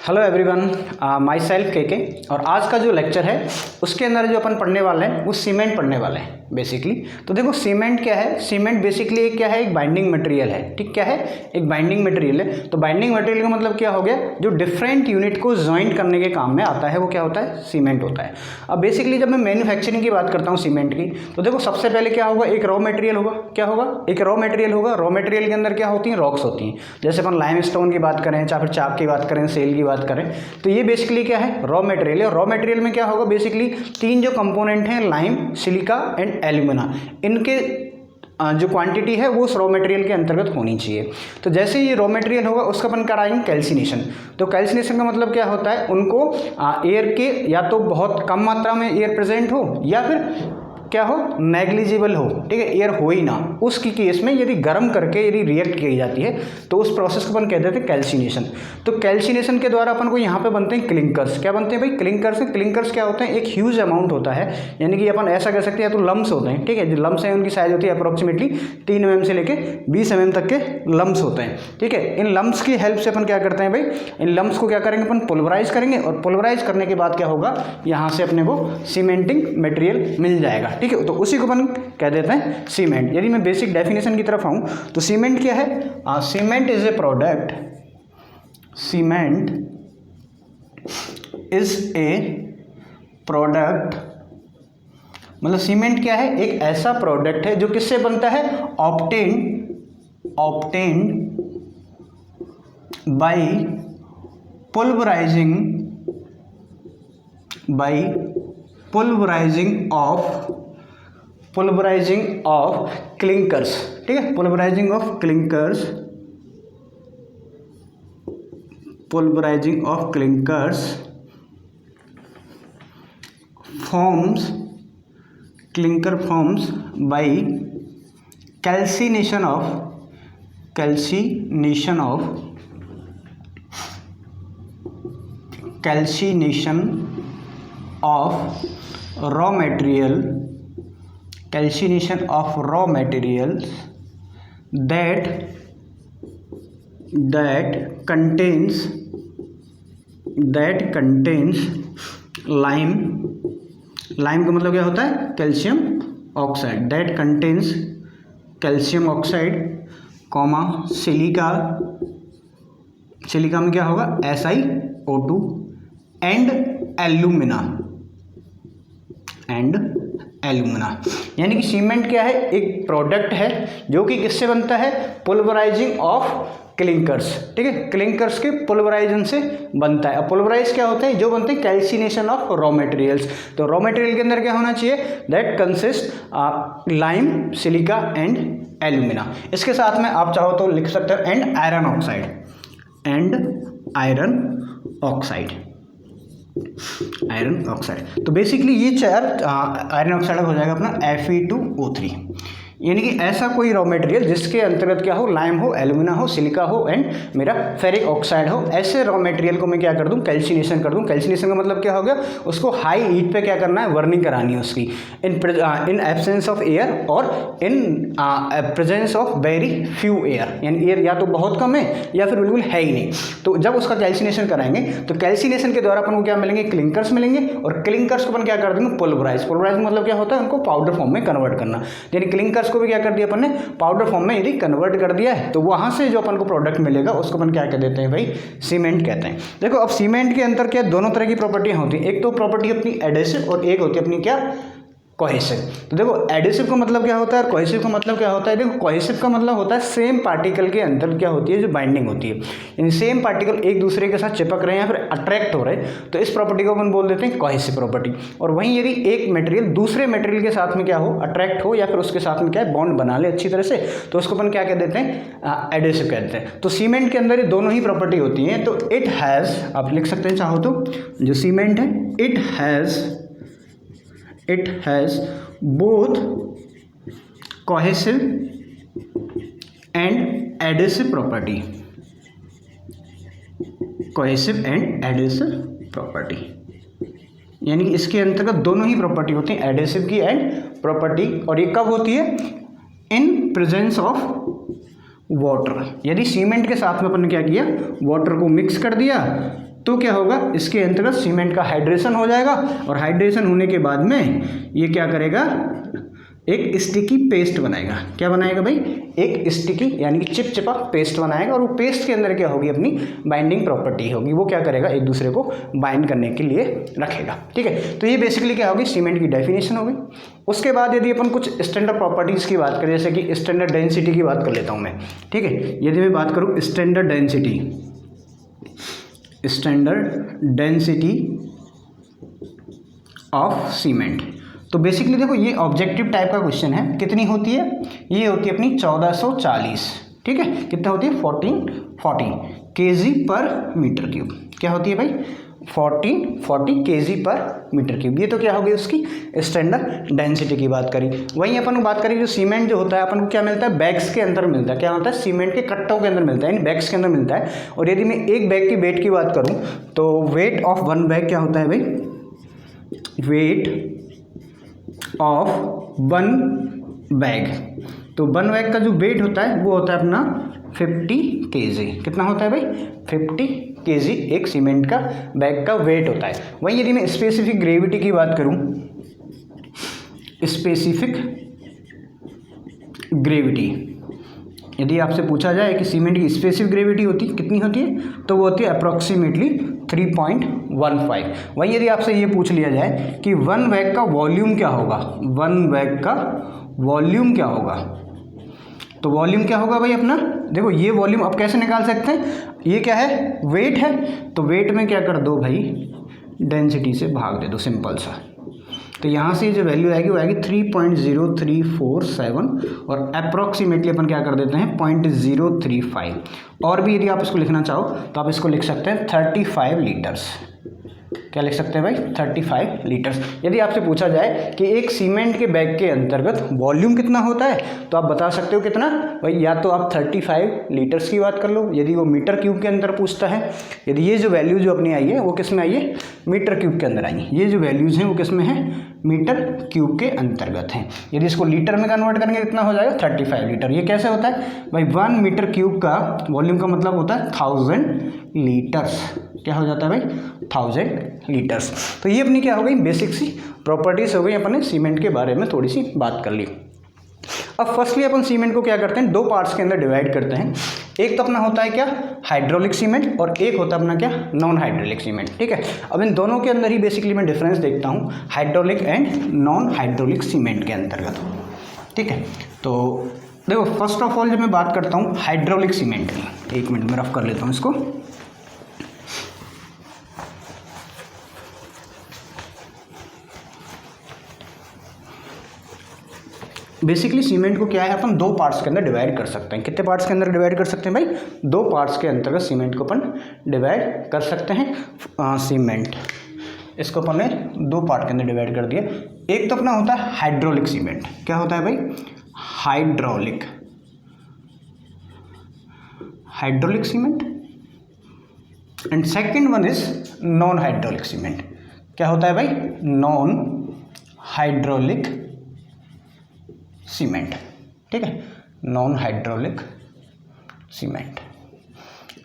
Hello everyone, my self के और आज का जो लेक्चर है उसके अंदर जो अपन पढ़ने वाले हैं वो सीमेंट पढ़ने वाले हैं बेसिकली। तो देखो सीमेंट क्या है, सीमेंट बेसिकली एक क्या है, एक बाइंडिंग मटेरियल है। ठीक, क्या है, एक बाइंडिंग मटेरियल है। तो बाइंडिंग मटेरियल का मतलब क्या हो गया, जो डिफरेंट यूनिट को ज्वाइंट करने के काम में आता है वो क्या होता है, सीमेंट होता है। अब बेसिकली जब मैं मैन्युफैक्चरिंग की बात करता हूँ सीमेंट की, तो देखो सबसे पहले क्या होगा, एक रॉ मटेरियल होगा। क्या होगा, एक रॉ मटेरियल होगा। रॉ मटेरियल के अंदर क्या होती है, रॉक्स होती हैं। जैसे अपन लाइमस्टोन की बात करें, चाहे फिर चाक की बात करें, सेल की बात करें, तो ये बेसिकली क्या है, रॉ मटेरियल है। और रॉ मटेरियल में क्या होगा, बेसिकली तीन जो कंपोनेंट हैं, लाइम, सिलिका एंड एल्यूमिना, इनके जो क्वांटिटी है वो उस रॉ मटेरियल के अंतर्गत होनी चाहिए। तो जैसे ये रॉ मटेरियल होगा उसका अपन कराएंगे कैल्सिनेशन। तो कैल्सिनेशन का मतलब क्या होता है, उनको एयर के या तो बहुत कम मात्रा में एयर प्रेजेंट हो या फिर क्या हो, नेग्लिजिबल हो, ठीक है, एयर हो ही ना, उसकी केस में यदि गर्म करके यदि रिएक्ट की जाती है तो उस प्रोसेस को अपन कहते हैं कैल्सिनेशन। तो कैल्सिनेशन के द्वारा अपन को यहाँ पे बनते हैं क्लिंकर्स। क्या बनते हैं भाई, क्लिंकर्स। क्लिंकर्स क्या होते हैं, एक ह्यूज अमाउंट होता है, यानी कि अपन ऐसा कह सकते हैं, या तो लम्स होते हैं, ठीक है, जो लम्स हैं उनकी साइज होती है अप्रोक्सीमेटली 3 mm से लेके 20 mm तक के लम्स होते हैं। ठीक है, इन लम्स की हेल्प से अपन क्या करते हैं भाई, इन लम्स को क्या करेंगे, अपन पोलराइज करेंगे और पोलराइज करने के बाद क्या होगा, यहाँ से अपने को सीमेंटिंग मटेरियल मिल जाएगा। ठीक है, तो उसी को अपन कह देते हैं सीमेंट। यदि मैं बेसिक डेफिनेशन की तरफ आऊं तो सीमेंट क्या है, cement is a product, cement is a product, मतलब सीमेंट क्या है, एक ऐसा प्रोडक्ट है जो किससे बनता है, obtained by pulverizing of clinkers. ठीक है, pulverizing of clinkers forms by calcination of raw materials that contains lime का मतलब क्या होता है, calcium oxide, that contains calcium oxide, comma silica में क्या होगा, SiO2 एंड एल्यूमिना। यानी कि सीमेंट क्या है, एक प्रोडक्ट है जो कि किससे बनता है, पुल्वराइजिंग ऑफ क्लिंकर्स। ठीक है, क्लिंकर्स के पुल्वराइजन से बनता है। अब पुल्वराइज क्या होते हैं, जो बनते हैं कैल्सिनेशन ऑफ रॉ मटेरियल्स। तो रॉ मटेरियल के अंदर क्या होना चाहिए, that consist lime, silica and alumina. इसके साथ में आप चाहो तो लिख सकते हो एंड आयरन ऑक्साइड। तो बेसिकली ये चार आयरन ऑक्साइड हो जाएगा अपना Fe2O3। यानी कि ऐसा कोई रॉ मटेरियल जिसके अंतर्गत क्या हो, लाइम हो, एल्यूमिना हो, सिलिका हो एंड मेरा फेरिक ऑक्साइड हो, ऐसे रॉ मटेरियल को मैं क्या कर दूं, कैल्सिनेशन कर दूं। कैल्सिनेशन का मतलब क्या हो गया, उसको हाई हीट पे क्या करना है, वर्निंग करानी है उसकी, इन एब्सेंस ऑफ एयर और in presence of very few air, यानी एयर या तो बहुत कम है या फिर बिल्कुल है ही नहीं। तो जब उसका कैल्सिनेशन कराएंगे तो कैल्सिनेशन के द्वारा अपन को क्या मिलेंगे, क्लिंकर्स मिलेंगे, और क्लिंकर्स को अपन क्या कर देंगे, पुल्वराइज मतलब क्या होता है, उनको पाउडर फॉर्म में कन्वर्ट करना। यानी क्लिंकर्स को भी क्या कर दिया अपन ने, पाउडर फॉर्म में यदि कन्वर्ट कर दिया है तो वहां से जो अपन को प्रोडक्ट मिलेगा उसको अपन क्या कह देते हैं भाई, सीमेंट कहते हैं। देखो अब सीमेंट के अंदर क्या दोनों तरह की प्रॉपर्टियां होती हैं, एक तो प्रॉपर्टी अपनी एडेसिव और एक होती है अपनी क्या, कोहेसिव। तो देखो एडेसिव का मतलब क्या होता है और कोहेसिव का मतलब क्या होता है। देखो कोहेसिव का मतलब होता है सेम पार्टिकल के अंदर क्या होती है, जो बाइंडिंग होती है, यानी सेम पार्टिकल एक दूसरे के साथ चिपक रहे हैं या फिर अट्रैक्ट हो रहे हैं, तो इस प्रॉपर्टी को अपन बोल देते हैं कोहेसिव प्रॉपर्टी। और वहीं यदि एक मटेरियल दूसरे मटेरियल के साथ में क्या हो, अट्रैक्ट हो या फिर उसके साथ में क्या है, बॉन्ड बना ले अच्छी तरह से, तो उसको अपन क्या कह देते हैं, एडेसिव कहते हैं। तो सीमेंट के अंदर ये दोनों ही प्रॉपर्टी होती हैं। तो इट हैज़, आप लिख सकते हैं चाहो तो, जो सीमेंट है it has both cohesive and adhesive property, यानी कि इसके अंतर्गत दोनों ही प्रॉपर्टी होती हैं, एडेसिव की एंड प्रॉपर्टी। और ये कब होती है, इन प्रेजेंस ऑफ वाटर। यदि सीमेंट के साथ में अपन ने क्या किया, वाटर को मिक्स कर दिया तो क्या होगा, इसके अंतर्गत सीमेंट का हाइड्रेशन हो जाएगा और हाइड्रेशन होने के बाद में ये क्या करेगा, एक स्टिकी पेस्ट बनाएगा। क्या बनाएगा भाई, एक स्टिकी यानी कि चिपचिपा पेस्ट बनाएगा और वो पेस्ट के अंदर क्या होगी, अपनी बाइंडिंग प्रॉपर्टी होगी, वो क्या करेगा, एक दूसरे को बाइंड करने के लिए रखेगा। ठीक है, तो ये बेसिकली क्या होगी, सीमेंट की डेफिनेशन होगी। उसके बाद यदि अपन कुछ स्टैंडर्ड प्रॉपर्टीज़ की बात करें, जैसे कि स्टैंडर्ड डेंसिटी की बात कर लेता हूँ मैं। ठीक है, यदि मैं बात करूँ स्टैंडर्ड डेंसिटी ऑफ सीमेंट, तो बेसिकली देखो ये ऑब्जेक्टिव टाइप का क्वेश्चन है। कितनी होती है, ये होती है अपनी 1440। ठीक है, कितना होती है, 1440 kg पर मीटर क्यूब। क्या होती है भाई, 1440 kg पर मीटर क्यूब। ये तो क्या होगी, उसकी स्टैंडर्ड डेंसिटी की बात करी। वहीं अपन बात करें जो सीमेंट जो होता है अपन को क्या मिलता है, बैग्स के अंदर मिलता है। क्या होता है, सीमेंट के कट्टों के अंदर मिलता है, यानी बैग्स के अंदर मिलता है। और यदि मैं एक बैग की वेट की बात करूँ तो वेट ऑफ वन बैग क्या होता है भाई, वेट ऑफ वन बैग, तो वन बैग का जो वेट होता है वो होता है अपना 50 kg। कितना होता है भाई, 50 kg एक सीमेंट का बैग का वेट होता है। वहीं यदि मैं स्पेसिफिक ग्रेविटी की बात करूं, स्पेसिफिक ग्रेविटी, यदि आपसे पूछा जाए कि सीमेंट की स्पेसिफिक ग्रेविटी होती कितनी होती है, तो वो होती है अप्रॉक्सीमेटली 3.15। वहीं यदि आपसे ये पूछ लिया जाए कि वन बैग का वॉल्यूम क्या होगा, वन बैग का वॉल्यूम क्या होगा, तो वॉल्यूम क्या होगा भाई अपना, देखो ये वॉल्यूम आप कैसे निकाल सकते हैं, ये क्या है, वेट है, तो वेट में क्या कर दो भाई, डेंसिटी से भाग दे दो, सिंपल सा। तो यहाँ से जो वैल्यू आएगी वो आएगी 3.0347 और अप्रॉक्सीमेटली अपन क्या कर देते हैं 0.035। और भी यदि आप इसको लिखना चाहो तो आप इसको लिख सकते हैं 35 लीटर्स। क्या लिख सकते हैं भाई, 35 लीटर्स। यदि आपसे पूछा जाए कि एक सीमेंट के बैग के अंतर्गत वॉल्यूम कितना होता है, तो आप बता सकते हो कितना भाई, या तो आप 35 लीटर्स की बात कर लो, यदि वो मीटर क्यूब के अंदर पूछता है। यदि ये जो वैल्यू जो अपनी आई है वो किस में आई है, मीटर क्यूब के अंदर आई है। ये जो वैल्यूज़ हैं वो किस में है, मीटर क्यूब के अंतर्गत हैं। यदि इसको लीटर में कन्वर्ट करेंगे कितना हो जाएगा, 35 लीटर। ये कैसे होता है भाई, 1 मीटर क्यूब का वॉल्यूम का मतलब होता है 1000 लीटर्स। क्या हो जाता है भाई, 1000 लीटर्स। तो ये अपनी क्या हो गई, बेसिक सी प्रॉपर्टीज़ हो गई, अपने सीमेंट के बारे में थोड़ी सी बात कर ली। अब फर्स्टली अपन सीमेंट को क्या करते हैं, दो पार्ट्स के अंदर डिवाइड करते हैं। एक तो अपना होता है क्या, हाइड्रोलिक सीमेंट, और एक होता है अपना क्या, नॉन हाइड्रोलिक सीमेंट। ठीक है, अब इन दोनों के अंदर ही बेसिकली मैं डिफरेंस देखता हूँ hydraulic and non hydraulic cement के अंतर्गत। ठीक है, तो देखो फर्स्ट ऑफ ऑल जब मैं बात करता हूँ हाइड्रोलिक सीमेंट की, एक मिनट में रफ कर लेता हूँ इसको। बेसिकली सीमेंट को क्या है, अपन दो पार्ट्स के अंदर डिवाइड कर सकते हैं। कितने पार्ट्स के अंदर डिवाइड कर सकते हैं भाई, दो पार्ट्स के अंतर्गत सीमेंट को अपन डिवाइड कर सकते हैं। सीमेंट इसको अपन ने दो पार्ट के अंदर डिवाइड कर दिया। एक तो अपना होता है हाइड्रोलिक सीमेंट। क्या होता है भाई, hydraulic cement, and second one is non hydraulic cement. क्या होता है भाई, नॉन हाइड्रोलिक सीमेंट। ठीक है, नॉन हाइड्रोलिक सीमेंट।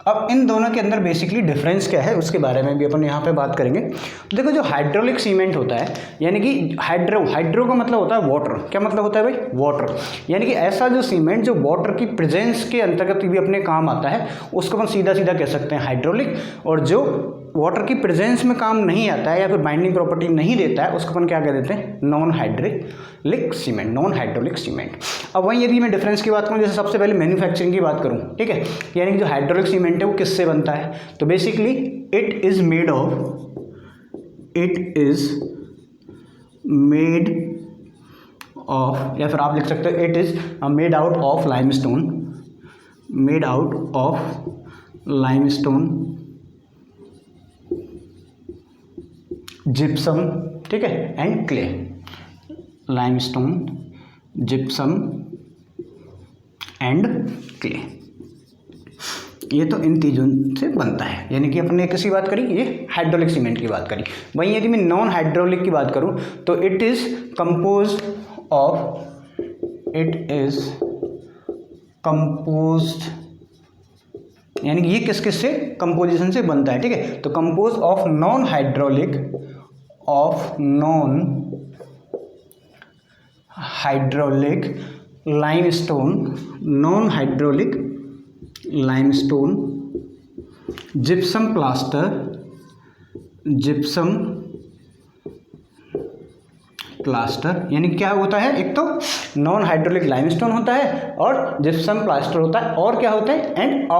अब इन दोनों के अंदर बेसिकली डिफरेंस क्या है उसके बारे में भी अपन यहाँ पे बात करेंगे। तो देखो जो हाइड्रोलिक सीमेंट होता है, यानी कि हाइड्रो का मतलब होता है वाटर। क्या मतलब होता है भाई, वाटर, यानी कि ऐसा जो सीमेंट जो वाटर की प्रेजेंस के अंतर्गत भी अपने काम आता है, उसको अपन सीधा सीधा कह सकते हैं हाइड्रोलिक। और जो वाटर की प्रेजेंस में काम नहीं आता है या फिर बाइंडिंग प्रॉपर्टी नहीं देता है, उसको अपन क्या कह देते हैं, non hydraulic cement, non hydraulic cement. अब वहीं यदि मैं डिफरेंस की बात करूँ, जैसे सबसे पहले मैन्युफैक्चरिंग की बात करूँ, ठीक है, यानी कि जो हाइड्रोलिक सीमेंट है वो किससे बनता है, तो basically it is made of, या फिर आप लिख सकते हो it is made out of limestone, gypsum, ठीक है, and clay. Limestone, gypsum and clay, ये तो इन तीनों से बनता है। यानी कि अपने किसी बात करी, ये हाइड्रोलिक सीमेंट की बात करी। वहीं यदि मैं नॉन हाइड्रोलिक की बात करूं तो इट इज कंपोज्ड यानी कि ये किस किस से कंपोजिशन से बनता है, ठीक है। तो compose of non hydraulic limestone, gypsum plaster, यानी क्या होता है, एक तो नॉन हाइड्रोलिक लाइमस्टोन होता है और जिप्सम प्लास्टर होता है, और क्या होता है, एंड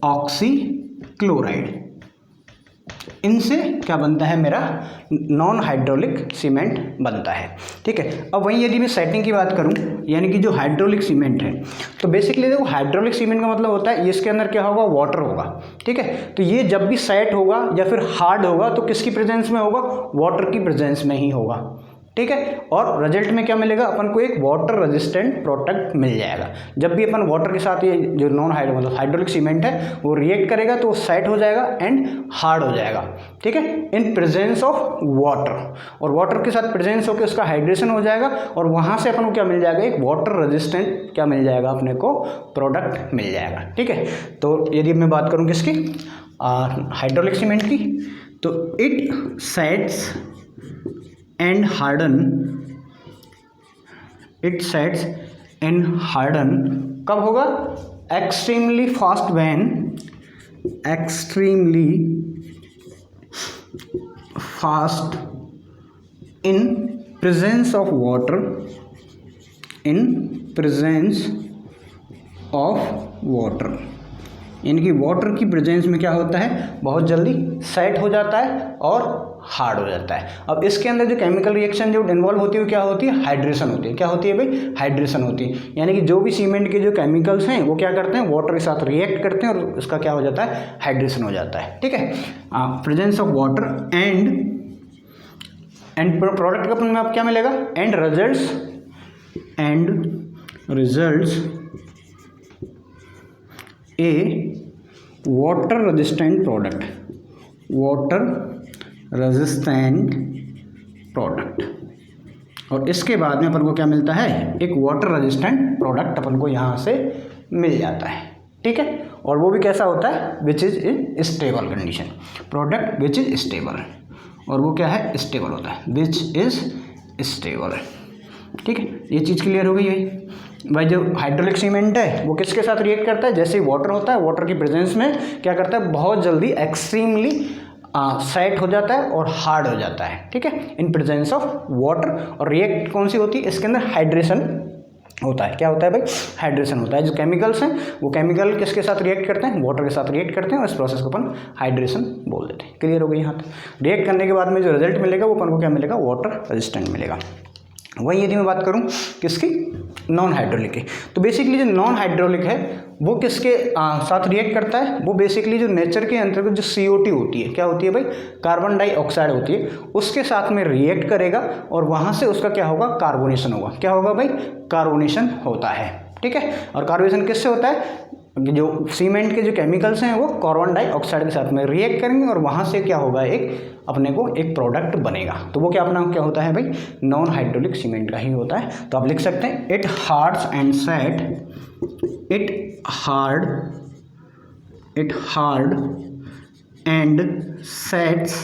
ऑक्सीक्लोराइड। इनसे क्या बनता है, मेरा नॉन हाइड्रोलिक सीमेंट बनता है, ठीक है। अब वहीं यदि मैं सेटिंग की बात करूं, यानी कि जो हाइड्रोलिक सीमेंट है, तो बेसिकली देखो हाइड्रोलिक सीमेंट का मतलब होता है इसके अंदर क्या होगा, वाटर होगा, ठीक है। तो ये जब भी सेट होगा या फिर हार्ड होगा तो किसकी प्रेजेंस में होगा, वाटर की प्रेजेंस में ही होगा, ठीक है। और रिजल्ट में क्या मिलेगा, अपन को एक वाटर रेजिस्टेंट प्रोडक्ट मिल जाएगा। जब भी अपन वाटर के साथ ये जो नॉन मतलब हाइड्रोलिक सीमेंट है वो रिएक्ट करेगा तो सेट हो जाएगा एंड हार्ड हो जाएगा, ठीक है, इन प्रेजेंस ऑफ वाटर। और वाटर के साथ प्रेजेंस होकर उसका हाइड्रेशन हो जाएगा और वहाँ से अपन को क्या मिल जाएगा, एक वाटर रेजिस्टेंट क्या मिल जाएगा, अपने को प्रोडक्ट मिल जाएगा, ठीक है। तो यदि मैं बात करूँ किसकी, हाइड्रोलिक सीमेंट की, तो इट सेट्स एंड हार्डन कब होगा, extremely fast in presence of water, यानी कि वाटर की प्रेजेंस में क्या होता है, बहुत जल्दी सेट हो जाता है और हार्ड हो जाता है। अब इसके अंदर जो केमिकल रिएक्शन जो इन्वॉल्व होती है वो क्या होती है, हाइड्रेशन होती है। क्या होती है भाई, हाइड्रेशन होती है, यानी कि जो भी सीमेंट के जो केमिकल्स हैं वो क्या करते हैं, वाटर के साथ रिएक्ट करते हैं और उसका क्या हो जाता है, हाइड्रेशन हो जाता है, ठीक है। Presence of water and product का अपन में आप क्या मिलेगा, and results A water resistant product. और इसके बाद में अपन को क्या मिलता है, एक वाटर रेजिस्टेंट प्रोडक्ट अपन को यहाँ से मिल जाता है, ठीक है। और वो भी कैसा होता है, which is in stable condition, product which is stable, और वो क्या है, स्टेबल होता है, विच इज़ स्टेबल, ठीक है। ये चीज़ क्लियर हो गई है भाई। जो हाइड्रोलिक सीमेंट है वो किसके साथ रिएक्ट करता है, जैसे ही वाटर होता है, वाटर की प्रेजेंस में क्या करता है, बहुत जल्दी एक्सट्रीमली सेट हो जाता है और हार्ड हो जाता है, ठीक है, इन प्रेजेंस ऑफ वाटर। और रिएक्ट कौन सी होती है, इसके अंदर हाइड्रेशन होता है। क्या होता है भाई, हाइड्रेशन होता है। जो केमिकल्स हैं वो केमिकल किसके साथ रिएक्ट करते हैं, वाटर के साथ रिएक्ट करते हैं और इस प्रोसेस को अपन हाइड्रेशन बोल देते हैं। क्लियर हो गई यहाँ तक। रिएक्ट करने के बाद में जो रिजल्ट मिलेगा वो अपन को क्या मिलेगा, वाटर रेजिस्टेंट मिलेगा। वही यदि मैं बात करूं किसकी, नॉन हाइड्रोलिक की, तो बेसिकली जो नॉन हाइड्रोलिक है वो किसके साथ रिएक्ट करता है, वो बेसिकली जो नेचर के अंतर्गत जो CO2 होती है, क्या होती है भाई, कार्बन डाइऑक्साइड होती है, उसके साथ में रिएक्ट करेगा और वहाँ से उसका क्या होगा, कार्बोनेशन होगा। क्या होगा भाई, कार्बोनेशन होता है, ठीक है। और कार्बोनेशन किससे होता है, जो सीमेंट के जो केमिकल्स हैं वो कार्बन डाइऑक्साइड के साथ में रिएक्ट करेंगे और वहाँ से क्या होगा, एक अपने को एक प्रोडक्ट बनेगा। तो वो क्या अपना क्या होता है भाई, नॉन हाइड्रोलिक सीमेंट का ही होता है। तो आप लिख सकते हैं इट हार्ड एंड सेट्स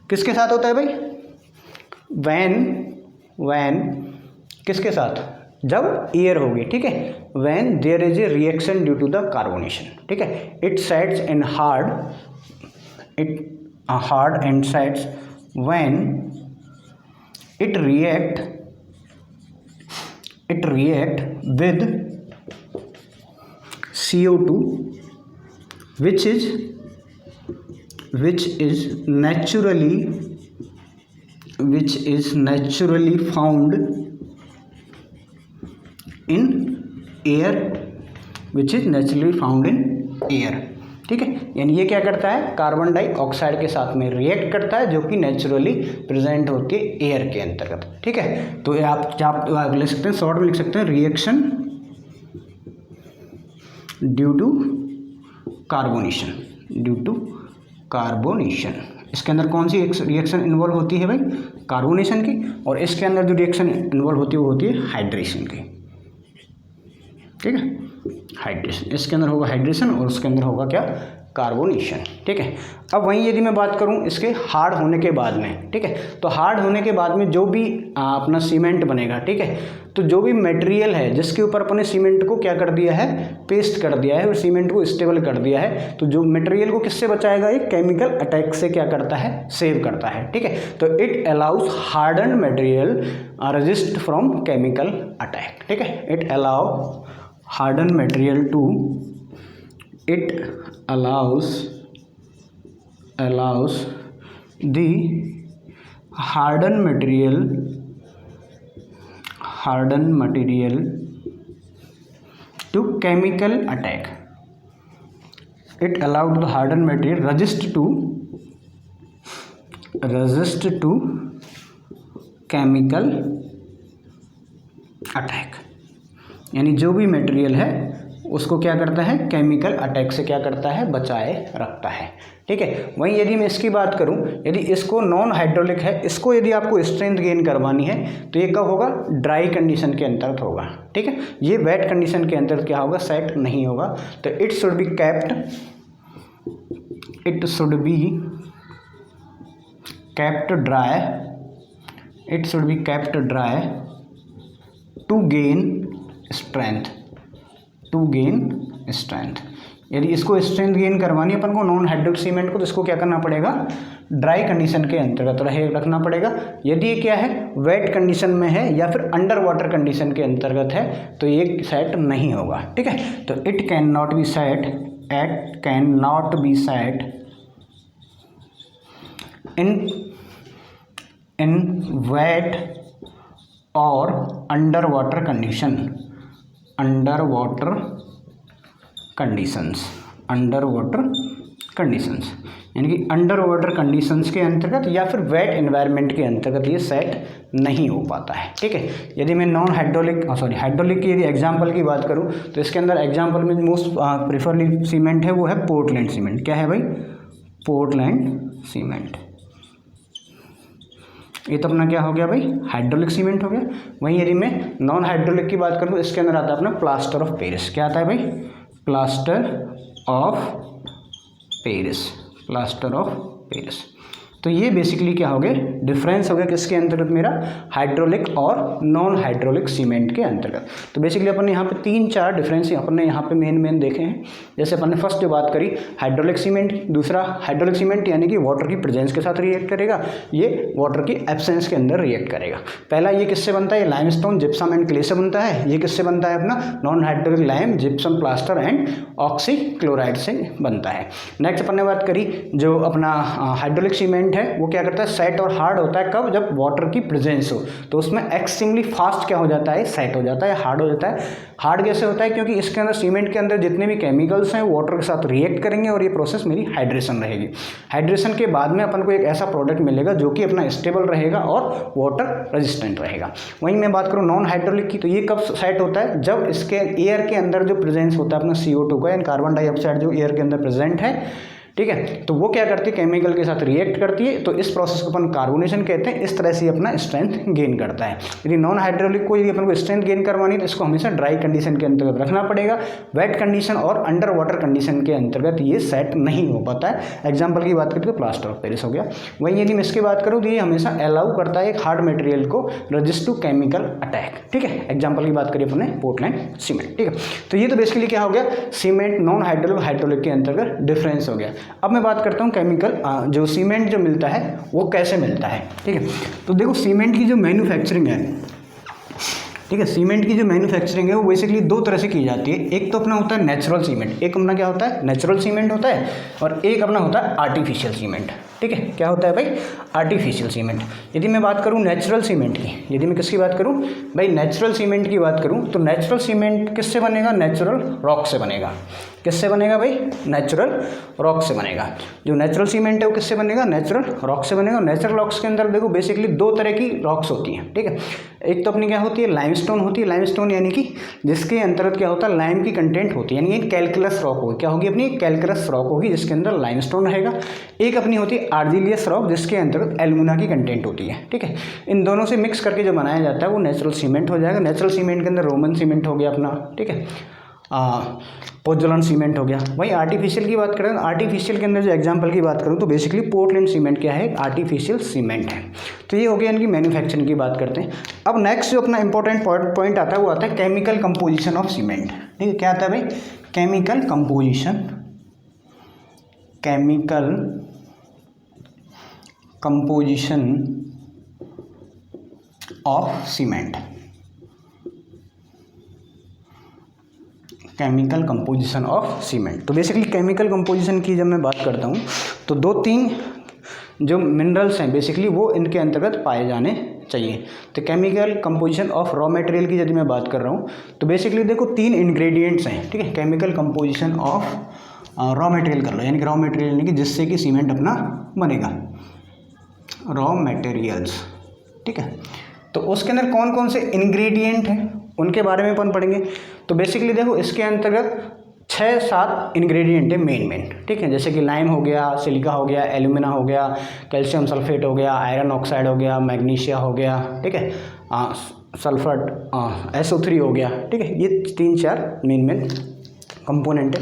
किसके साथ होता है भाई, व्हेन किसके साथ, जब एयर होगी, ठीक है, when there is a reaction due to the carbonation, ठीक है। It sets in hard and sets when it react with CO2 which is naturally found in air, ठीक है। यानी ये क्या करता है, कार्बन डाइऑक्साइड के साथ में रिएक्ट करता है जो कि नेचुरली प्रेजेंट होती है एयर के अंतर्गत, ठीक है। तो आप लिख सकते हैं, शॉर्ट में लिख सकते हैं, रिएक्शन ड्यू टू कार्बोनेशन। इसके अंदर कौन सी रिएक्शन इन्वॉल्व होती है भाई, कार्बोनेशन की, और इसके अंदर जो रिएक्शन इन्वॉल्व होती है वो होती है हाइड्रेशन की, ठीक है, हाइड्रेशन, इसके अंदर होगा हाइड्रेशन और उसके अंदर होगा क्या, कार्बोनेशन। ठीक है, अब वहीं यदि मैं बात करूं इसके हार्ड होने के बाद में, ठीक है, तो हार्ड होने के बाद में जो भी अपना सीमेंट बनेगा, ठीक है, तो जो भी मटेरियल है जिसके ऊपर अपने सीमेंट को क्या कर दिया है, पेस्ट कर दिया है और सीमेंट को स्टेबल कर दिया है, तो जो मटेरियल को किससे बचाएगा, एक केमिकल अटैक से क्या करता है, सेव करता है। ठीक है, तो it allows harden material resist from chemical attack. ठीक है, it allow harden material to, it allows the hardened material to chemical attack. It allowed the hardened material resist to chemical attack, यानी जो भी मटेरियल है उसको क्या करता है, केमिकल अटैक से क्या करता है, बचाए रखता है। ठीक है, वहीं यदि मैं इसकी बात करूं, यदि इसको नॉन हाइड्रोलिक है, इसको यदि आपको स्ट्रेंथ गेन करवानी है तो ये कब होगा, ड्राई कंडीशन के अंतर्गत होगा। ठीक है, ये वेट कंडीशन के अंतर्गत क्या होगा, सेट नहीं होगा। तो it should be kept dry to gain strength। यदि इसको स्ट्रेंथ गेन करवानी है अपन को नॉन हाइड्रोलिक सीमेंट को, तो इसको क्या करना पड़ेगा, ड्राई कंडीशन के अंतर्गत रखना पड़ेगा। यदि ये क्या है, वेट कंडीशन में है या फिर अंडर वाटर कंडीशन के अंतर्गत है तो ये सेट नहीं होगा। ठीक है, तो it can not be set in wet और अंडर वाटर कंडीशंस, यानी कि अंडर वाटर कंडीशंस के अंतर्गत या फिर वेट एनवायरनमेंट के अंतर्गत ये सेट नहीं हो पाता है। ठीक है, यदि मैं नॉन हाइड्रोलिक की यदि एग्जांपल की बात करूं तो इसके अंदर एग्जांपल में मोस्ट प्रिफरली सीमेंट है वो है पोर्टलैंड सीमेंट। क्या है भाई, पोर्टलैंड सीमेंट। ये तो अपना क्या हो गया भाई, हाइड्रोलिक सीमेंट हो गया। वहीं यदि मैं नॉन हाइड्रोलिक की बात करूँ तो इसके अंदर आता है अपना प्लास्टर ऑफ पेरिस। क्या आता है भाई, प्लास्टर ऑफ पेरिस। तो ये बेसिकली क्या हो गया, डिफरेंस हो गया किसके अंतर्गत, मेरा हाइड्रोलिक और नॉन हाइड्रोलिक सीमेंट के अंतर्गत। तो बेसिकली अपन ने यहाँ पे 3-4 डिफरेंस अपन ने यहाँ पे मेन देखे हैं। जैसे अपन ने फर्स्ट जो बात करी हाइड्रोलिक सीमेंट, दूसरा हाइड्रोलिक सीमेंट यानी कि वाटर की प्रेजेंस के साथ रिएक्ट करेगा, ये वाटर की एब्सेंस के अंदर रिएक्ट करेगा। पहला ये किससे बनता है, ये लाइमस्टोन, जिप्सम एंड क्ले से बनता है। ये किससे बनता है, अपना non hydraulic lime, gypsum, plaster and oxy chloride से बनता है। नेक्स्ट अपन ने बात करी जो अपना हाइड्रोलिक सीमेंट है वो क्या करता है, सेट और हार्ड होता है कब, जब वाटर की प्रेजेंस हो, तो उसमें एक्सट्रीमली फास्ट क्या हो जाता है, सेट हो जाता है, हार्ड हो जाता है। हार्ड कैसे होता है, क्योंकि इसके अंदर सीमेंट के अंदर जितने भी केमिकल्स हैं वाटर के साथ रिएक्ट करेंगे और ये प्रोसेस मेरी हाइड्रेशन रहेगी। हाइड्रेशन के बाद में अपन को एक ऐसा प्रोडक्ट मिलेगा जो कि अपना स्टेबल रहेगा और वाटर रेजिस्टेंट रहेगा। वहीं मैं बात करूँ नॉन हाइड्रोलिक की, तो ये कब सेट होता है, जब इसके एयर के अंदर जो प्रेजेंस होता है अपना CO2 का, यानी कार्बन डाइऑक्साइड जो एयर के अंदर प्रेजेंट है। ठीक है, तो वो क्या करती है, केमिकल के साथ रिएक्ट करती है, तो इस प्रोसेस को अपन कार्बोनेशन कहते हैं। इस तरह से अपना स्ट्रेंथ गेन करता है। यदि नॉन हाइड्रोलिक को यदि अपन को स्ट्रेंथ गेन करवानी तो इसको हमेशा ड्राई कंडीशन के अंतर्गत रखना पड़ेगा। वेट कंडीशन और अंडर वाटर कंडीशन के अंतर्गत ये सेट नहीं हो पाता है। एग्जाम्पल की बात करें तो प्लास्टर ऑफ पेरिस हो गया। वहीं यदि मैं इसकी बात करूँ तो ये हमेशा अलाउ करता है एक हार्ड मटेरियल को रेजिस्ट टू केमिकल अटैक। ठीक है, एग्जाम्पल की बात करिए अपने पोर्टलैंड सीमेंट। ठीक है, तो ये तो बेसिकली क्या हो गया, सीमेंट नॉन हाइड्रोलिक के अंतर्गत डिफरेंस हो गया। अब मैं बात करता हूँ केमिकल जो सीमेंट जो मिलता है वो कैसे मिलता है। ठीक है, तो देखो सीमेंट की जो मैन्युफैक्चरिंग है, ठीक है, सीमेंट की जो मैन्युफैक्चरिंग है वो बेसिकली 2 तरह से की जाती है। एक तो अपना होता है नेचुरल सीमेंट, एक अपना क्या होता है, नेचुरल सीमेंट होता है, और एक अपना होता है आर्टिफिशियल सीमेंट। ठीक है, क्या होता है भाई, आर्टिफिशियल सीमेंट। यदि मैं बात करूं नेचुरल सीमेंट की, यदि मैं किसकी बात करूं भाई, नेचुरल सीमेंट की बात करूं तो नेचुरल सीमेंट किससे बनेगा, नेचुरल रॉक से बनेगा। किससे बनेगा भाई, नेचुरल रॉक से बनेगा। जो नेचुरल सीमेंट है वो किससे बनेगा, नेचुरल रॉक से बनेगा। नेचुरल रॉक्स के अंदर देखो बेसिकली 2 तरह की रॉक्स होती हैं। ठीक है, एक तो अपनी क्या होती है, लाइमस्टोन होती है। लाइमस्टोन यानी कि जिसके अंतर्गत क्या होता है, लाइम की कंटेंट होती है, यानी कि कैल्कुलस रॉक होगी। क्या होगी अपनी, कैल्कुलस रॉक होगी जिसके अंदर लाइमस्टोन रहेगा। एक अपनी होती है आर्जिलियस रॉक जिसके अंतर्गत एल्यूमिना की कंटेंट होती है। ठीक है, इन दोनों से मिक्स करके जो बनाया जाता है वो नेचुरल सीमेंट हो जाएगा। नेचुरल सीमेंट के अंदर रोमन सीमेंट हो गया अपना। ठीक है, पोज़ोलान सीमेंट हो गया। वहीं आर्टिफिशियल की बात करें, आर्टिफिशियल के अंदर जो एग्जांपल की बात करूं तो बेसिकली पोर्टलैंड सीमेंट क्या है, एक आर्टिफिशियल सीमेंट है। तो ये हो गया इनकी मैन्युफैक्चरिंग की बात करते हैं। अब नेक्स्ट जो अपना इंपॉर्टेंट पॉइंट आता है वो आता है केमिकल कंपोजिशन ऑफ सीमेंट। ठीक है, क्या आता है भाई, chemical composition, chemical composition of cement, chemical composition of cement. तो बेसिकली केमिकल कंपोजिशन की जब मैं बात करता हूँ तो 2-3 जो मिनरल्स हैं बेसिकली वो इनके अंतर्गत पाए जाने चाहिए। तो chemical composition of raw material की यदि मैं बात कर रहा हूँ तो बेसिकली देखो 3 इंग्रेडिएंट्स हैं। ठीक है, chemical composition of raw material कर लो, यानी कि रॉ मटेरियल यानी कि जिससे कि सीमेंट अपना बनेगा, रॉ मटेरियल्स। ठीक है, तो उसके अंदर कौन कौन से इंग्रेडिएंट हैं उनके बारे में अपन पढ़ेंगे। तो बेसिकली देखो इसके अंतर्गत 6-7 इंग्रेडिएंट है मेन। ठीक है, जैसे कि लाइम हो गया, सिलिका हो गया, एल्यूमिना हो गया, कैल्शियम सल्फेट हो गया, आयरन ऑक्साइड हो गया, मैग्नीशिया हो गया। ठीक है, सल्फर SO3 हो गया। ठीक है, ये 3-4 मेन कंपोनेंट है।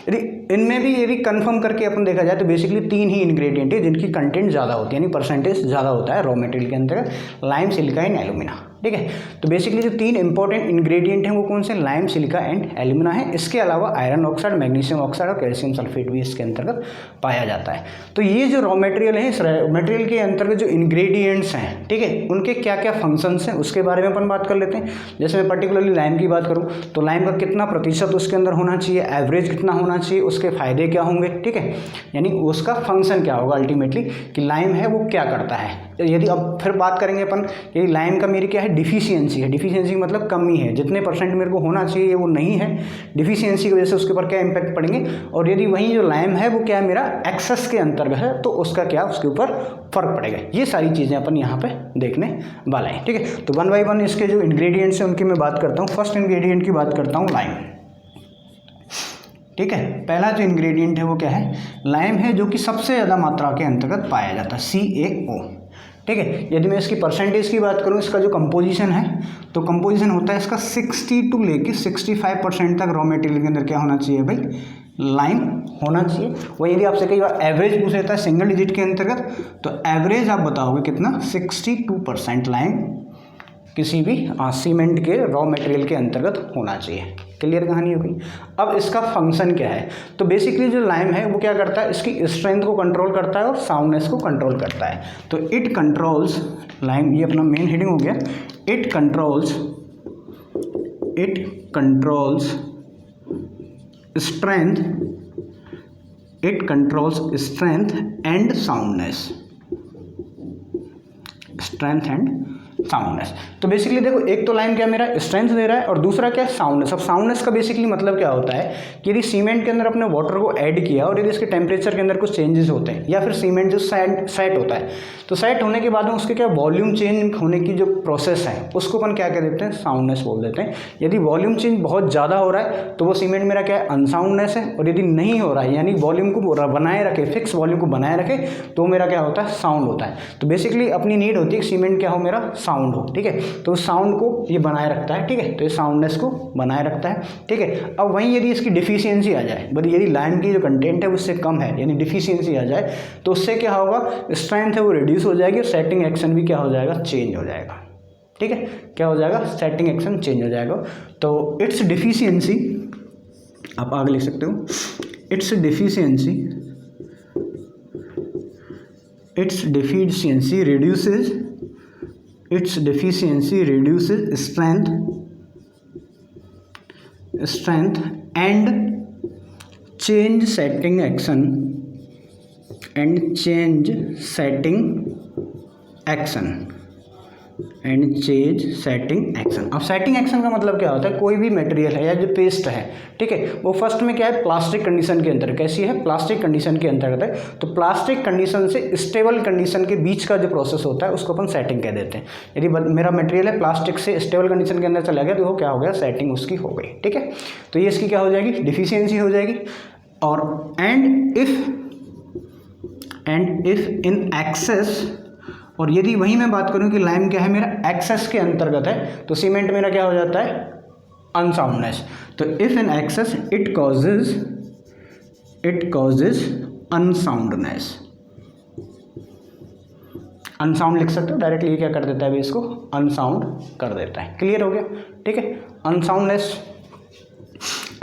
यदि इनमें भी यदि कंफर्म करके अपन देखा जाए तो बेसिकली 3 ही इंग्रेडिएंट है जिनकी कंटेंट ज़्यादा होती है, यानी परसेंटेज ज़्यादा होता है रॉ मटेरियल के अंदर, लाइम, सिलिका एंड एल्यूमिना। ठीक है, तो बेसिकली जो 3 इंपॉर्टेंट इंग्रेडिएंट हैं वो कौन से, लाइम, सिलिका एंड एल्यूमिना है। इसके अलावा आयरन ऑक्साइड, मैग्नीशियम ऑक्साइड और कैल्शियम सल्फेट भी इसके अंतर्गत पाया जाता है। तो ये जो रॉ मटेरियल है, इस मटेरियल के अंतर्गत जो इंग्रेडिएंट्स हैं, ठीक है, उनके क्या क्या फंक्शंस हैं उसके बारे में अपन बात कर लेते हैं। जैसे मैं पर्टिकुलरली लाइम की बात करूँ तो लाइम का कितना प्रतिशत उसके अंदर होना चाहिए, एवरेज कितना होना चाहिए, उसके फायदे क्या होंगे। ठीक है, यानी उसका फंक्शन क्या होगा अल्टीमेटली कि लाइम है वो क्या करता है। यदि अब फिर बात करेंगे अपन कि लाइम का मेरी क्या है, डिफिशियंसी है। डिफिशियंसी मतलब कमी है, जितने परसेंट मेरे को होना चाहिए वो नहीं है, डिफिशियंसी की वजह से उसके ऊपर क्या इंपैक्ट पड़ेंगे। और यदि वहीं जो लाइम है वो क्या है मेरा एक्सेस के अंतर्गत है तो उसका क्या उसके ऊपर फर्क पड़ेगा। ये सारी चीज़ें अपन यहाँ पे देखने वाले हैं। ठीक है, तो 1 बाय 1 इसके जो इंग्रेडिएंट्स हैं उनकी मैं बात करता हूँ। फर्स्ट इंग्रेडिएंट की बात करता हूँ लाइम। ठीक है, पहला जो इंग्रेडिएंट है वो क्या है, लाइम है, जो कि सबसे ज़्यादा मात्रा के अंतर्गत पाया जाता है, CaO। ठीक है, यदि मैं इसकी परसेंटेज की बात करूँ, इसका जो कंपोजिशन है तो कंपोजिशन होता है इसका 60 to लेके 65% तक रॉ मटेरियल के अंदर क्या होना चाहिए भाई, लाइम होना चाहिए। वही यदि आपसे कई बार एवरेज पूछ लेता है सिंगल डिजिट के अंतर्गत तो एवरेज आप बताओगे कितना, 62% लाइम किसी भी सीमेंट के रॉ मटेरियल के अंतर्गत होना चाहिए। क्लियर कहानी हो गई। अब इसका फंक्शन क्या है, तो बेसिकली जो लाइम है वो क्या करता है, इसकी स्ट्रेंथ को कंट्रोल करता है और साउंडनेस को कंट्रोल करता है। तो इट कंट्रोल्स, लाइम ये अपना मेन हेडिंग हो गया, it controls strength, it controls strength and soundness, strength and soundness. तो बेसिकली देखो एक तो लाइम क्या मेरा स्ट्रेंथ दे रहा है और दूसरा क्या है साउंडनेस। अब साउंडनेस का बेसिकली मतलब क्या होता है कि यदि सीमेंट के अंदर अपने वाटर को ऐड किया और यदि इसके टेम्परेचर के अंदर कुछ चेंजेस होते हैं या फिर सीमेंट जो सेट होता है तो सेट होने के बाद में उसके क्या वॉल्यूम चेंज होने की जो प्रोसेस है उसको अपन क्या कह देते हैं, साउंडनेस बोल देते हैं। यदि वॉल्यूम चेंज बहुत ज़्यादा हो रहा है तो वो सीमेंट मेरा क्या है, अनसाउंडनेस है। और यदि नहीं हो रहा है यानी वॉल्यूम को बनाए रखे, फिक्स वॉल्यूम को बनाए रखे तो मेरा क्या होता है, साउंड होता है। तो बेसिकली अपनी नीड होती है कि सीमेंट क्या हो, मेरा साउंड हो। ठीक है, तो साउंड को ये बनाए रखता है। ठीक है, तो ये साउंडनेस को बनाए रखता है। ठीक है, अब वहीं यदि इसकी डिफिशियंसी आ जाए, बट यदि लाइम की जो कंटेंट है उससे कम है यानी डिफिशियंसी आ जाए तो उससे क्या होगा, स्ट्रेंथ है वो रिड्यूस हो जाएगी और सेटिंग एक्शन भी क्या हो जाएगा, चेंज हो जाएगा। ठीक है, क्या हो जाएगा, सेटिंग एक्शन चेंज हो जाएगा। तो इट्स डिफिशियंसी, आप आगे लिख सकते हो, it's deficiency reduces strength and change setting action अब सेटिंग एक्शन का मतलब क्या होता है, कोई भी मटेरियल है या जो पेस्ट है, ठीक है, वो फर्स्ट में क्या है, प्लास्टिक कंडीशन के अंदर, कैसी है, प्लास्टिक कंडीशन के अंतर्गत है। तो प्लास्टिक कंडीशन से स्टेबल कंडीशन के बीच का जो प्रोसेस होता है उसको अपन सेटिंग कह देते हैं। यदि मेरा मटेरियल है प्लास्टिक से स्टेबल कंडीशन के अंदर चला गया तो वो क्या हो गया, सेटिंग उसकी हो गई। ठीक है, तो ये इसकी क्या हो जाएगी, डिफिशियंसी हो जाएगी। और एंड इफ इन एक्सेस, और यदि वहीं मैं बात करूं कि लाइम क्या है मेरा एक्सेस के अंतर्गत है तो सीमेंट मेरा क्या हो जाता है, अनसाउंडनेस। तो if in excess it causes unsoundness, unsound लिख सकते हो डायरेक्टली, ये क्या कर देता है अभी इसको अनसाउंड कर देता है। क्लियर हो गया, ठीक है। अनसाउंडनेस,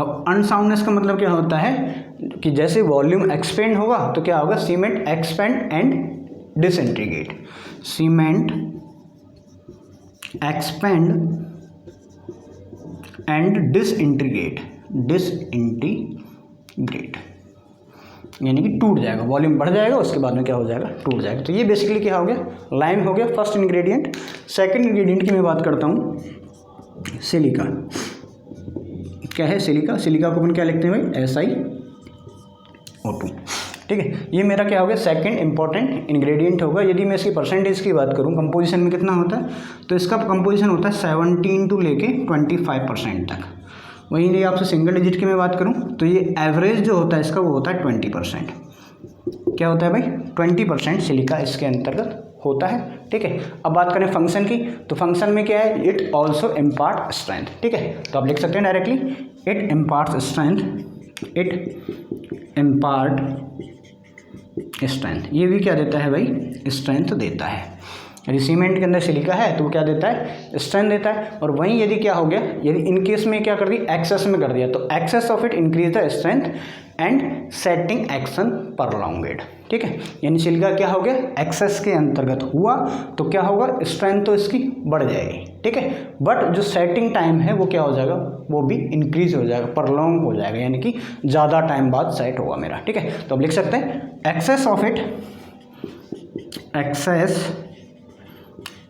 अब अनसाउंडनेस का मतलब क्या होता है कि जैसे वॉल्यूम एक्सपेंड होगा तो क्या होगा, cement expand and disintegrate, cement expand and disintegrate यानी कि टूट जाएगा, वॉल्यूम बढ़ जाएगा, उसके बाद में क्या हो जाएगा, टूट जाएगा। तो ये बेसिकली क्या हो गया, लाइम हो गया फर्स्ट इंग्रेडिएंट। सेकंड इंग्रेडिएंट की मैं बात करता हूँ, सिलिका। क्या है सिलिका? सिलिका को अपन क्या लिखते हैं भाई, SiO2, ठीक है। ये मेरा क्या हो गया, सेकंड इंपॉर्टेंट इंग्रेडिएंट होगा। यदि मैं इसकी परसेंटेज की बात करूँ, कंपोजिशन में कितना होता है, तो इसका कंपोजिशन होता है 17 टू लेके 25% तक। वहीं यदि आपसे सिंगल डिजिट की मैं बात करूं तो ये एवरेज जो होता है इसका वो होता है 20%। क्या होता है भाई, 20% सिलिका इसके अंतर्गत होता है, ठीक है। अब बात करें फंक्शन की, तो फंक्शन में क्या है, इट ऑल्सो इम्पार्ट स्ट्रेंथ, ठीक है। तो आप लिख सकते हैं directly, it impart strength, it impart strength. ये भी क्या देता है भाई, स्ट्रेंथ देता है। यदि सीमेंट के अंदर सिलिका है तो वो क्या देता है, स्ट्रेंथ देता है। और वहीं यदि क्या हो गया, यदि इन केस में क्या कर दी, एक्सेस में कर दिया, तो excess of it increase the strength and setting action prolonged, ठीक है। यानी सिलिका क्या हो गया, एक्सेस के अंतर्गत हुआ तो क्या होगा, स्ट्रेंथ तो इसकी बढ़ जाएगी, ठीक है। बट जो सेटिंग टाइम है वो क्या हो जाएगा, वो भी इंक्रीज हो जाएगा, परलॉन्ग हो जाएगा, यानी कि ज़्यादा टाइम बाद सेट होगा मेरा, ठीक है। तो अब लिख सकते हैं excess of it, excess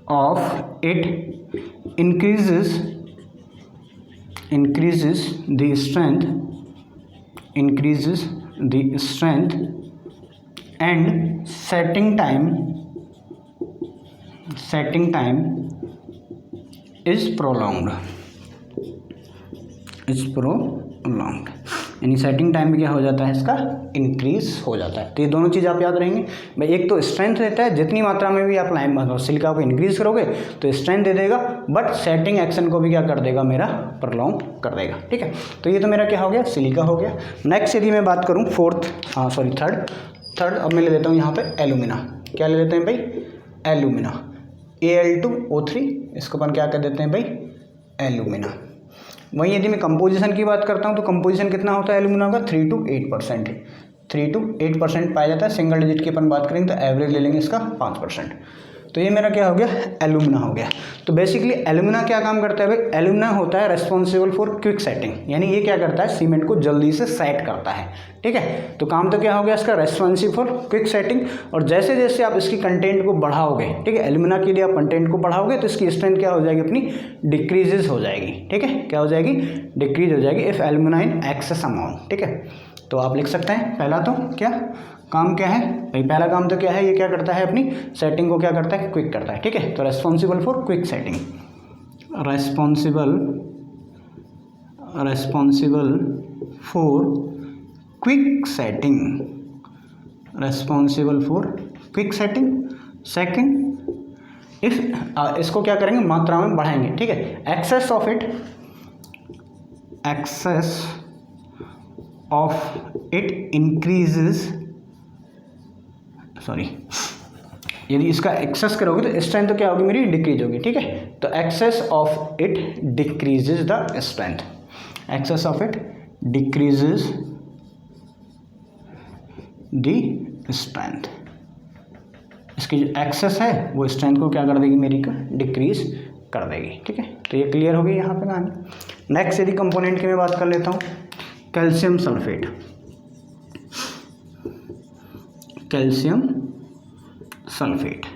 of it increases the strength and setting time is prolonged, यानी सेटिंग टाइम भी क्या हो जाता है, इसका इंक्रीज हो जाता है। तो ये दोनों चीज़ आप याद रहेंगे भाई। एक तो स्ट्रेंथ देता है, जितनी मात्रा में भी आप लाइम सिलिका को इंक्रीज करोगे तो स्ट्रेंथ दे देगा, बट सेटिंग एक्शन को भी क्या कर देगा, मेरा प्रलॉन्ग कर देगा, ठीक है। तो ये तो मेरा क्या हो गया, सिलिका हो गया। नेक्स्ट यदि मैं बात करूँ थर्ड अब मैं ले लेता हूँ यहाँ पे एल्यूमिना। क्या ले लेते हैं भाई, एल्यूमिना, Al2O3, इसको अपन क्या कर देते हैं भाई, एल्यूमिना। वहीं यदि मैं कंपोजिशन की बात करता हूं तो कंपोजिशन कितना होता है एल्यूमिना का, 3 to 8%, 3 to 8% पाया जाता है। सिंगल डिजिट की अपन बात करेंगे तो एवरेज ले लेंगे इसका 5%। तो ये मेरा क्या हो गया, एल्यूमिना हो गया। तो बेसिकली एल्यूमिना क्या काम करता है भाई, एल्यूमिना होता है रेस्पॉन्सिबल फॉर क्विक सेटिंग, यानी ये क्या करता है, सीमेंट को जल्दी से सेट करता है, ठीक है। तो काम तो क्या हो गया इसका, रेस्पॉन्सिबल फॉर क्विक सेटिंग। और जैसे जैसे आप इसकी कंटेंट को बढ़ाओगे, ठीक है, एल्यूमिना की यदि आप कंटेंट को बढ़ाओगे तो इसकी स्ट्रेंथ क्या हो जाएगी, अपनी डिक्रीजेज हो जाएगी, ठीक है। क्या हो जाएगी, डिक्रीज हो जाएगी if alumina in excess amount, ठीक है। तो आप लिख सकते हैं पहला तो क्या काम क्या है भाई, पहला काम तो क्या है, ये क्या करता है, अपनी सेटिंग को क्या करता है, क्विक करता है, ठीक है। तो responsible for quick setting, responsible for quick setting, responsible for quick setting. Second, if इसको क्या करेंगे, मात्रा में बढ़ाएंगे, ठीक है। एक्सेस ऑफ इट इंक्रीजेस, यदि इसका एक्सेस करोगे तो स्ट्रेंथ तो क्या होगी, मेरी डिक्रीज होगी, ठीक है। तो excess of it decreases the strength, excess of it decreases the strength. इसकी जो एक्सेस है वो स्ट्रेंथ को क्या कर देगी, मेरी का डिक्रीज कर देगी, ठीक है। तो ये क्लियर हो गई यहाँ पे कहानी। नेक्स्ट यदि कंपोनेंट की मैं बात कर लेता हूँ, कैल्शियम सल्फेट, कैल्शियम सल्फेट,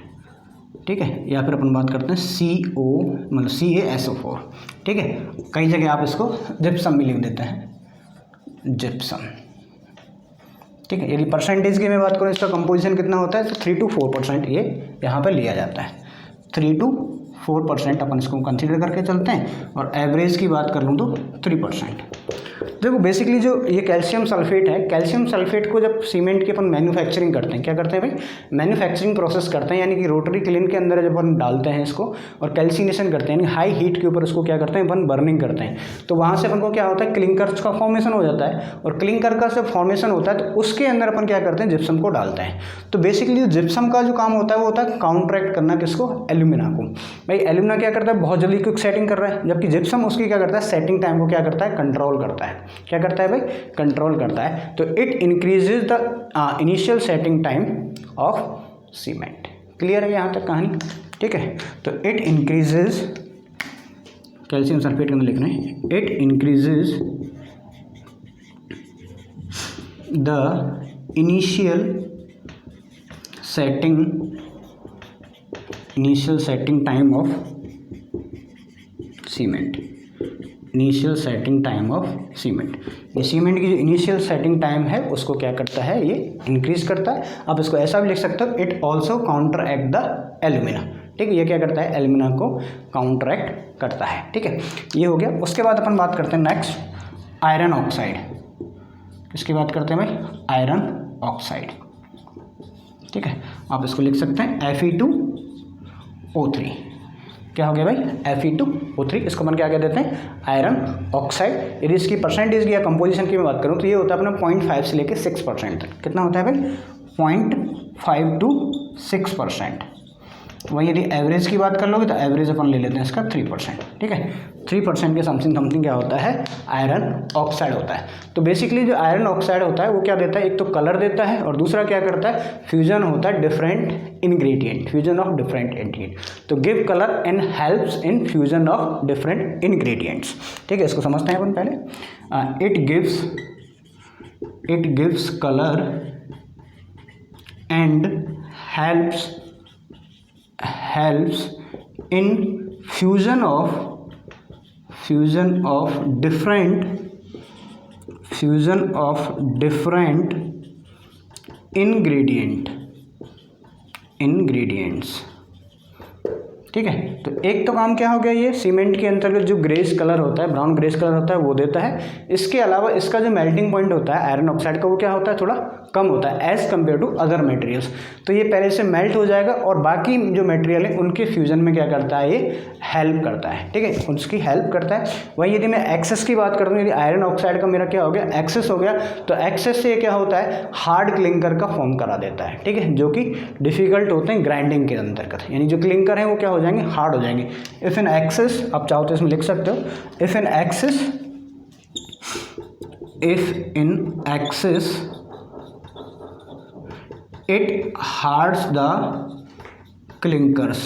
ठीक है। या फिर अपन बात करते हैं CO मतलब CaSO4, ठीक है। कई जगह आप इसको जिप्सम भी लिख देते हैं, जिप्सम, ठीक है। यदि परसेंटेज की मैं बात करूँ, इसका कंपोजिशन कितना होता है, तो 3 to 4% ये यहाँ पर लिया जाता है, 3 to 4% अपन इसको कंसीडर करके चलते हैं, और एवरेज की बात कर लूँ तो 3%। देखो बेसिकली जो ये कैल्शियम सल्फेट है, कैल्शियम सल्फेट को जब सीमेंट की अपन मैन्युफैक्चरिंग करते हैं, क्या करते हैं भाई, मैन्युफैक्चरिंग प्रोसेस करते हैं, यानी कि रोटरी क्लीन के अंदर जब अपन डालते हैं इसको और कैल्सिनेशन करते हैं, यानी हाई हीट के ऊपर इसको क्या करते हैं अपन बर्निंग करते हैं, तो वहाँ से अपन को क्या होता है, क्लिंकर्स का फॉर्मेशन हो जाता है, और क्लिंकर का जब फॉर्मेशन होता है तो उसके अंदर अपन क्या करते हैं, जिप्सम को डालते हैं। तो बेसिकली जिप्सम का जो काम होता है वो होता है काउंटरैक्ट करना किसको, एल्यूमिना को। भाई एल्यूमिना क्या करता है, बहुत जल्दी क्विक सेटिंग कर रहा है, जबकि जिप्सम उसकी क्या करता है, सेटिंग टाइम को क्या करता है, कंट्रोल करता है। क्या करता है भाई, कंट्रोल करता है। तो it increases the initial setting time of cement. Clear है यहाँ तक कहानी, ठीक है। तो इट इंक्रीजेज, कैल्शियम सल्फेट के अंदर लिख रहे हैं, it increases the initial setting time of cement. Initial setting time of cement, ये सीमेंट की जो इनिशियल सेटिंग टाइम है उसको क्या करता है, ये इंक्रीज करता है। आप इसको ऐसा भी लिख सकते हो, it also counter act the alumina. ठीक है, ये क्या करता है, एल्यूमिना को काउंटर एक्ट करता है। ठीक है, ये हो गया। उसके बाद अपन बात करते हैं नेक्स्ट, आयरन ऑक्साइड। किसकी बात करते हैं भाई, आयरन ऑक्साइड। ठीक है, आप इसको लिख सकते हैं Fe2O3। क्या हो गया भाई, Fe2O3। इसको अपन क्या कह देते हैं, आयरन ऑक्साइड। यदि इसकी परसेंटेज की या कंपोजिशन की मैं बात करूँ तो ये होता है अपना 0.5 से लेकर 6% तक। कितना होता है भाई, 0.5 to 6%। वहीं यदि एवरेज की बात कर लोगे तो एवरेज अपन ले लेते हैं इसका 3%। ठीक है, 3% के समथिंग क्या होता है, आयरन ऑक्साइड होता है। तो बेसिकली जो आयरन ऑक्साइड होता है वो क्या देता है, एक तो कलर देता है और दूसरा क्या करता है, फ्यूजन होता है different ingredient, fusion of different ingredient. तो give colour and helps in fusion of different ingredients. ठीक है, इसको समझते हैं अपन पहले। It gives colour and helps in fusion of different ingredients। ठीक है, तो एक तो काम क्या हो गया, ये सीमेंट के अंतर्गत जो ग्रेस कलर होता है, ब्राउन ग्रेस कलर होता है वो देता है। इसके अलावा इसका जो मेल्टिंग पॉइंट होता है आयरन ऑक्साइड का, वो क्या होता है, थोड़ा कम होता है as compare to other materials. तो ये पहले से मेल्ट हो जाएगा और बाकी जो मटेरियल है उनके फ्यूजन में क्या करता है, ये हेल्प करता है। ठीक है, उसकी हेल्प करता है। वहीं यदि मैं एक्सेस की बात करता हूँ, यदि आयरन ऑक्साइड का मेरा क्या हो गया, एक्सेस हो गया, तो एक्सेस से क्या होता है, हार्ड क्लिंकर का फॉर्म करा देता है। ठीक है, जो कि डिफिकल्ट होते हैं ग्राइंडिंग के अंतर्गत, यानी जो क्लिंकर है वो क्या हो जाएंगे, हार्ड हो जाएंगे। इफ इन एक्सेस, आप चाहो तो इसमें लिख सकते हो, if in excess it hards the clinkers।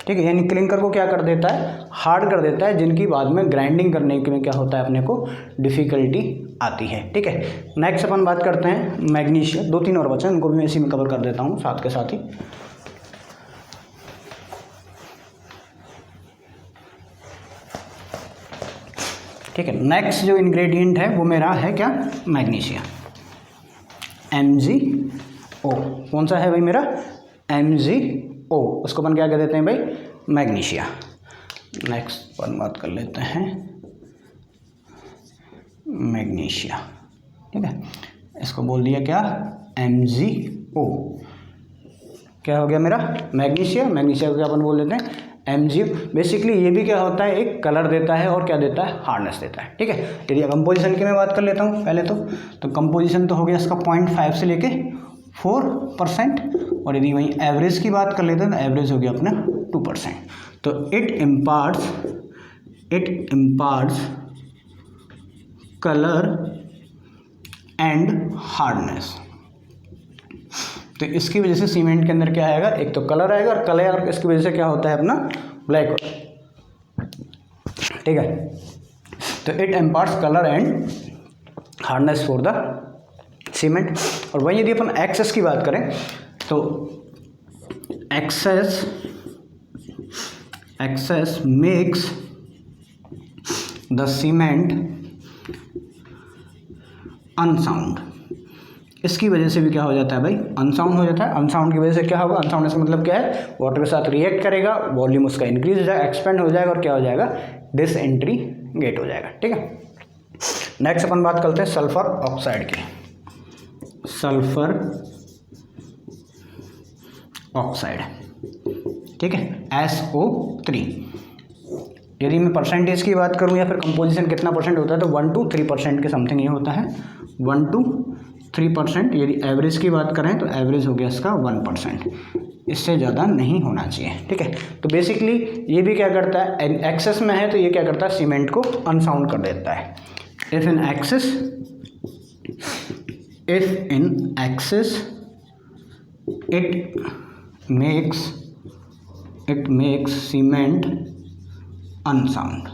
ठीक है, यानी क्लिंकर को क्या कर देता है, हार्ड कर देता है, जिनकी बाद में ग्राइंडिंग करने में क्या होता है, अपने को डिफ़िकल्टी आती है। ठीक है, नेक्स्ट अपन बात करते हैं मैग्नीशियम। 2-3 और बचे, उनको भी मैं इसी में कवर कर देता हूँ साथ के साथ ही। ठीक है, नेक्स्ट जो इंग्रेडिएंट है वो मेरा है क्या, मैग्नीशियम, MgO। कौन सा है भाई मेरा, MgO। उसको अपन क्या कह देते हैं भाई, मैग्नीशिया। नेक्स्ट अपन बात कर लेते हैं मैग्नीशिया। ठीक है, इसको बोल दिया क्या, MgO। क्या हो गया मेरा, मैग्नीशिया। मैग्नीशिया को क्या अपन बोल देते हैं, MgO। बेसिकली ये भी क्या होता है, एक कलर देता है और क्या देता है, हार्डनेस देता है। ठीक है, यदि कंपोजिशन की मैं बात कर लेता हूँ पहले तो कंपोजिशन तो हो गया इसका 0.5 से लेके 4%, और यदि वहीं एवरेज की बात कर लेते हैं तो एवरेज हो गया अपना 2%। तो it imparts colour and hardness. तो इसकी वजह से सीमेंट के अंदर क्या आएगा, एक तो कलर आएगा, और कलर इसकी वजह से क्या होता है अपना, ब्लैक। ठीक है, तो it imparts colour and hardness for the cement. और वहीं यदि अपन एक्सेस की बात करें तो excess makes the cement unsound. इसकी वजह से भी क्या हो जाता है भाई, अनसाउंड हो जाता है। अनसाउंड की वजह से क्या होगा, अनसाउंड का मतलब क्या है, वाटर के साथ रिएक्ट करेगा, वॉल्यूम उसका इंक्रीज हो जाएगा, एक्सपेंड हो जाएगा और क्या हो जाएगा, डिसइंटीग्रेट हो जाएगा। ठीक है, नेक्स्ट अपन बात करते हैं सल्फर ऑक्साइड की। सल्फर ऑक्साइड, ठीक है, SO3। यदि मैं परसेंटेज की बात करूं या फिर कंपोजिशन कितना परसेंट होता है तो 1 to 3% के समथिंग ये होता है, 1 to 3%। यदि एवरेज की बात करें तो एवरेज हो गया इसका 1%, इससे ज़्यादा नहीं होना चाहिए। ठीक है, तो बेसिकली ये भी क्या करता है, एक्सेस में है तो ये क्या करता है, सीमेंट को अनसाउंड कर देता है। If in access it makes cement unsound।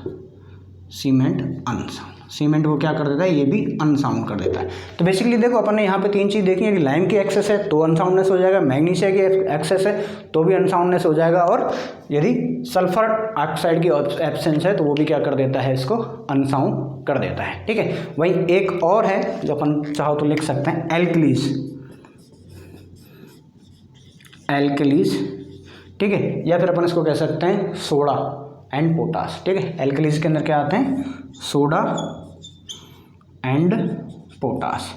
Cement वो क्या कर देता है, ये भी अनसाउंड कर देता है। तो बेसिकली देखो अपन ने यहाँ पे 3 चीज़ देखी है कि लाइम की एक्सेस है तो अनसाउंडनेस हो जाएगा, मैग्नीशिया की एक्सेस है तो भी अनसाउंडनेस हो जाएगा, और यदि सल्फर ऑक्साइड की एब्सेंस है तो वो भी क्या कर देता है, इसको अनसाउंड कर देता है। ठीक है, वहीं एक और है जो अपन चाहो तो लिख सकते हैं, एल्कलीज। ठीक है, या फिर अपन इसको कह सकते हैं सोडा एंड पोटास। ठीक है, एल्कलीज के अंदर क्या आते हैं, सोडा एंड पोटास।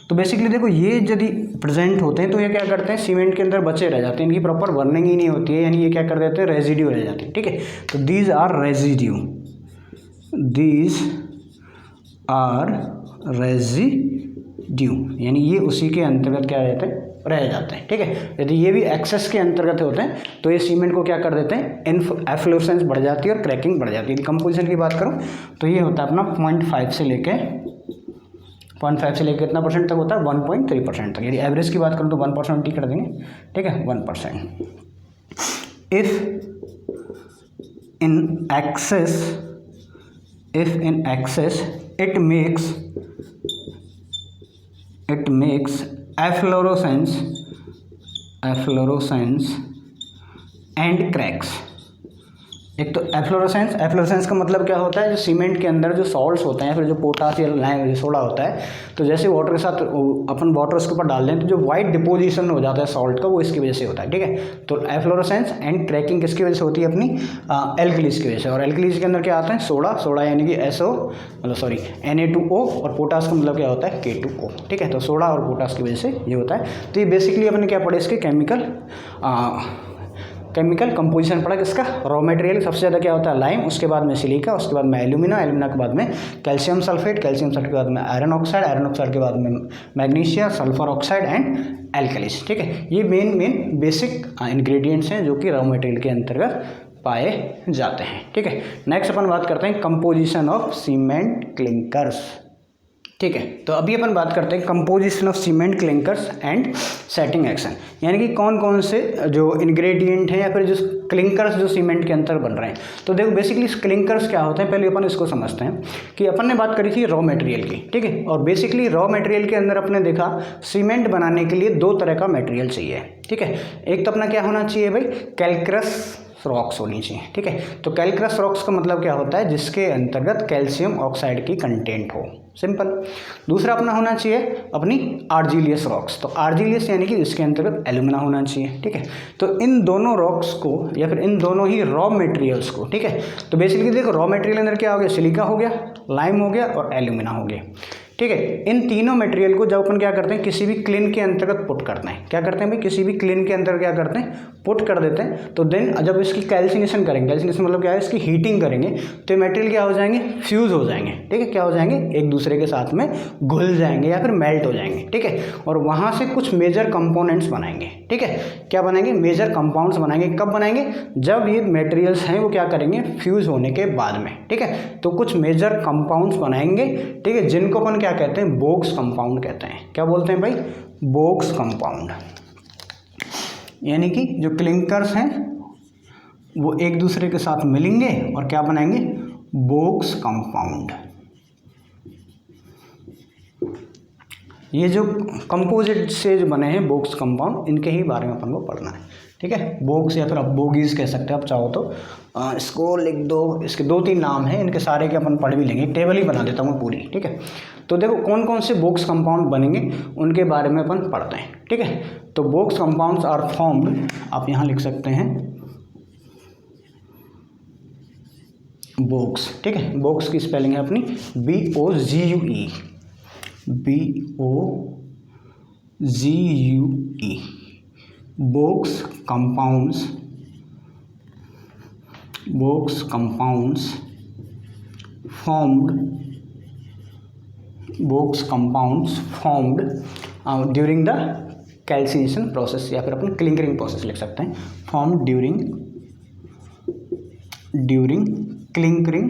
तो बेसिकली देखो ये यदि प्रेजेंट होते हैं तो ये क्या करते हैं, सीमेंट के अंदर बचे रह जाते हैं, इनकी प्रॉपर बर्निंग ही नहीं होती है, यानी ये क्या कर देते हैं, रेजिड्यू रह जाते हैं। ठीक है, तो दीज आर रेजिड्यू, यानी ये उसी के अंतर्गत क्या रहते हैं, रह जाते हैं। ठीक है, यदि ये भी एक्सेस के अंतर्गत होते हैं तो ये सीमेंट को क्या कर देते हैं, एफ्लोरेसेंस बढ़ जाती है और क्रैकिंग बढ़ जाती है। यदि कंपोजिशन की बात करूँ तो ये होता है अपना 0.5 से लेके कितना परसेंट तक होता है, 1.3% तक। यदि एवरेज की बात करूँ तो 1% ही कर देंगे। ठीक है, 1%। If in excess it makes efflorescence and cracks. एक तो एफ्लोरेसेंस का मतलब क्या होता है, जो सीमेंट के अंदर जो सॉल्ट्स होते हैं, फिर जो पोटास या लाइम सोडा होता है, तो जैसे वाटर के साथ अपन वाटर उसके ऊपर डाल दें तो जो वाइट डिपोजिशन हो जाता है सॉल्ट का, वो इसकी वजह से होता है। ठीक है, तो एफ्लोरेसेंस एंड क्रैकिंग किसकी वजह से होती है, अपनी एल्कलीज की वजह से। और एल्कलीज के अंदर क्या आता है, सोडा यानी कि Na2O, और पोटास का मतलब क्या होता है, K2O। ठीक है, तो सोडा और पोटास की वजह से ये होता है। तो ये बेसिकली अपने क्या पढ़े, इसके केमिकल कंपोजिशन पड़ा किसका, रॉ मटेरियल। सबसे ज़्यादा क्या होता है, लाइम, उसके बाद में सिलिका, उसके बाद में एल्यूमिना के बाद में कैल्शियम सल्फेट के बाद में आयरन ऑक्साइड के बाद में magnesia, sulphur oxide and alkalis. ठीक है, ये मेन बेसिक इंग्रेडिएंट्स हैं जो कि रॉ मटेरियल के अंतर्गत पाए जाते हैं। ठीक है, नेक्स्ट अपन बात करते हैं कंपोजिशन ऑफ सीमेंट क्लिंकर्स। ठीक है, तो अभी अपन बात करते हैं composition of cement clinkers and setting action, यानी कि कौन कौन से जो इंग्रेडिएंट हैं या फिर जो क्लिंकर्स जो सीमेंट के अंदर बन रहे हैं। तो देखो बेसिकली क्लिंकर्स क्या होते हैं, पहले अपन इसको समझते हैं कि अपन ने बात करी थी रॉ मटेरियल की। ठीक है, और बेसिकली रॉ मटेरियल के अंदर अपने देखा सीमेंट बनाने के लिए 2 तरह का मटेरियल चाहिए। ठीक है, एक तो अपना क्या होना चाहिए भाई, कैल्क्रस रॉक्स होनी चाहिए। ठीक है, तो कैल्क्रस रॉक्स का मतलब क्या होता है, जिसके अंतर्गत कैल्शियम ऑक्साइड की कंटेंट हो, सिंपल। दूसरा अपना होना चाहिए अपनी आर्जिलियस रॉक्स, तो आर्जिलियस यानी कि जिसके अंतर्गत एल्यूमिना होना चाहिए। ठीक है, तो इन दोनों रॉक्स को या फिर इन दोनों ही रॉ मटेरियल्स को, ठीक है, तो बेसिकली देखो रॉ मटेरियल अंदर क्या हो गया, सिलिका हो गया, लाइम हो गया और एल्यूमिना हो गया। ठीक है, इन तीनों मटेरियल को जब अपन क्या करते हैं, किसी भी क्लीन के अंतर्गत पुट करते हैं, क्या करते हैं भाई, किसी भी क्लीन के अंदर क्या करते हैं, पुट कर देते हैं। तो देन जब इसकी कैल्सिनेशन करेंगे, कैल्सिनेशन मतलब क्या है, इसकी हीटिंग करेंगे तो ये मटेरियल क्या हो जाएंगे, फ्यूज हो जाएंगे। ठीक है, क्या हो जाएंगे, एक दूसरे के साथ में घुल जाएंगे या फिर मेल्ट हो जाएंगे। ठीक है, और वहाँ से कुछ मेजर कंपोनेंट्स बनाएंगे। ठीक है, क्या बनाएंगे, मेजर कंपाउंड्स बनाएंगे। कब बनाएंगे, जब ये मटेरियल्स हैं वो क्या करेंगे, फ्यूज होने के बाद में। ठीक है, तो कुछ मेजर कंपाउंड्स बनाएंगे। ठीक है, जिनको अपन क्या कहते हैं, बोक्स कंपाउंड कहते हैं। क्या बोलते हैं भाई, बोक्स कंपाउंड, यानी कि जो क्लिंकर्स हैं वो एक दूसरे के साथ मिलेंगे और क्या बनाएंगे, बोक्स कंपाउंड। ये जो कंपोजिट से जो बने हैं बोक्स कंपाउंड, इनके ही बारे में अपन को पढ़ना है। ठीक है, बोक्स या फिर आप बोगीज कह सकते हैं आप चाहो तो, इसको लिख दो, इसके 2-3 नाम हैं, इनके सारे के अपन पढ़ भी लेंगे, टेबल ही बना देता हूँ पूरी, ठीक है। तो देखो कौन कौन से बोक्स कंपाउंड बनेंगे उनके बारे में अपन पढ़ते हैं, ठीक है। तो बोक्स कंपाउंड्स आर फॉर्म्ड, आप यहाँ लिख सकते हैं बोक्स, ठीक है। बोक्स की स्पेलिंग है अपनी BOGUE, BOGUE, box compounds formed during the calcination process, या फिर अपन क्लिंकरिंग प्रोसेस लिख सकते हैं, फॉर्म्ड ड्यूरिंग क्लिंकरिंग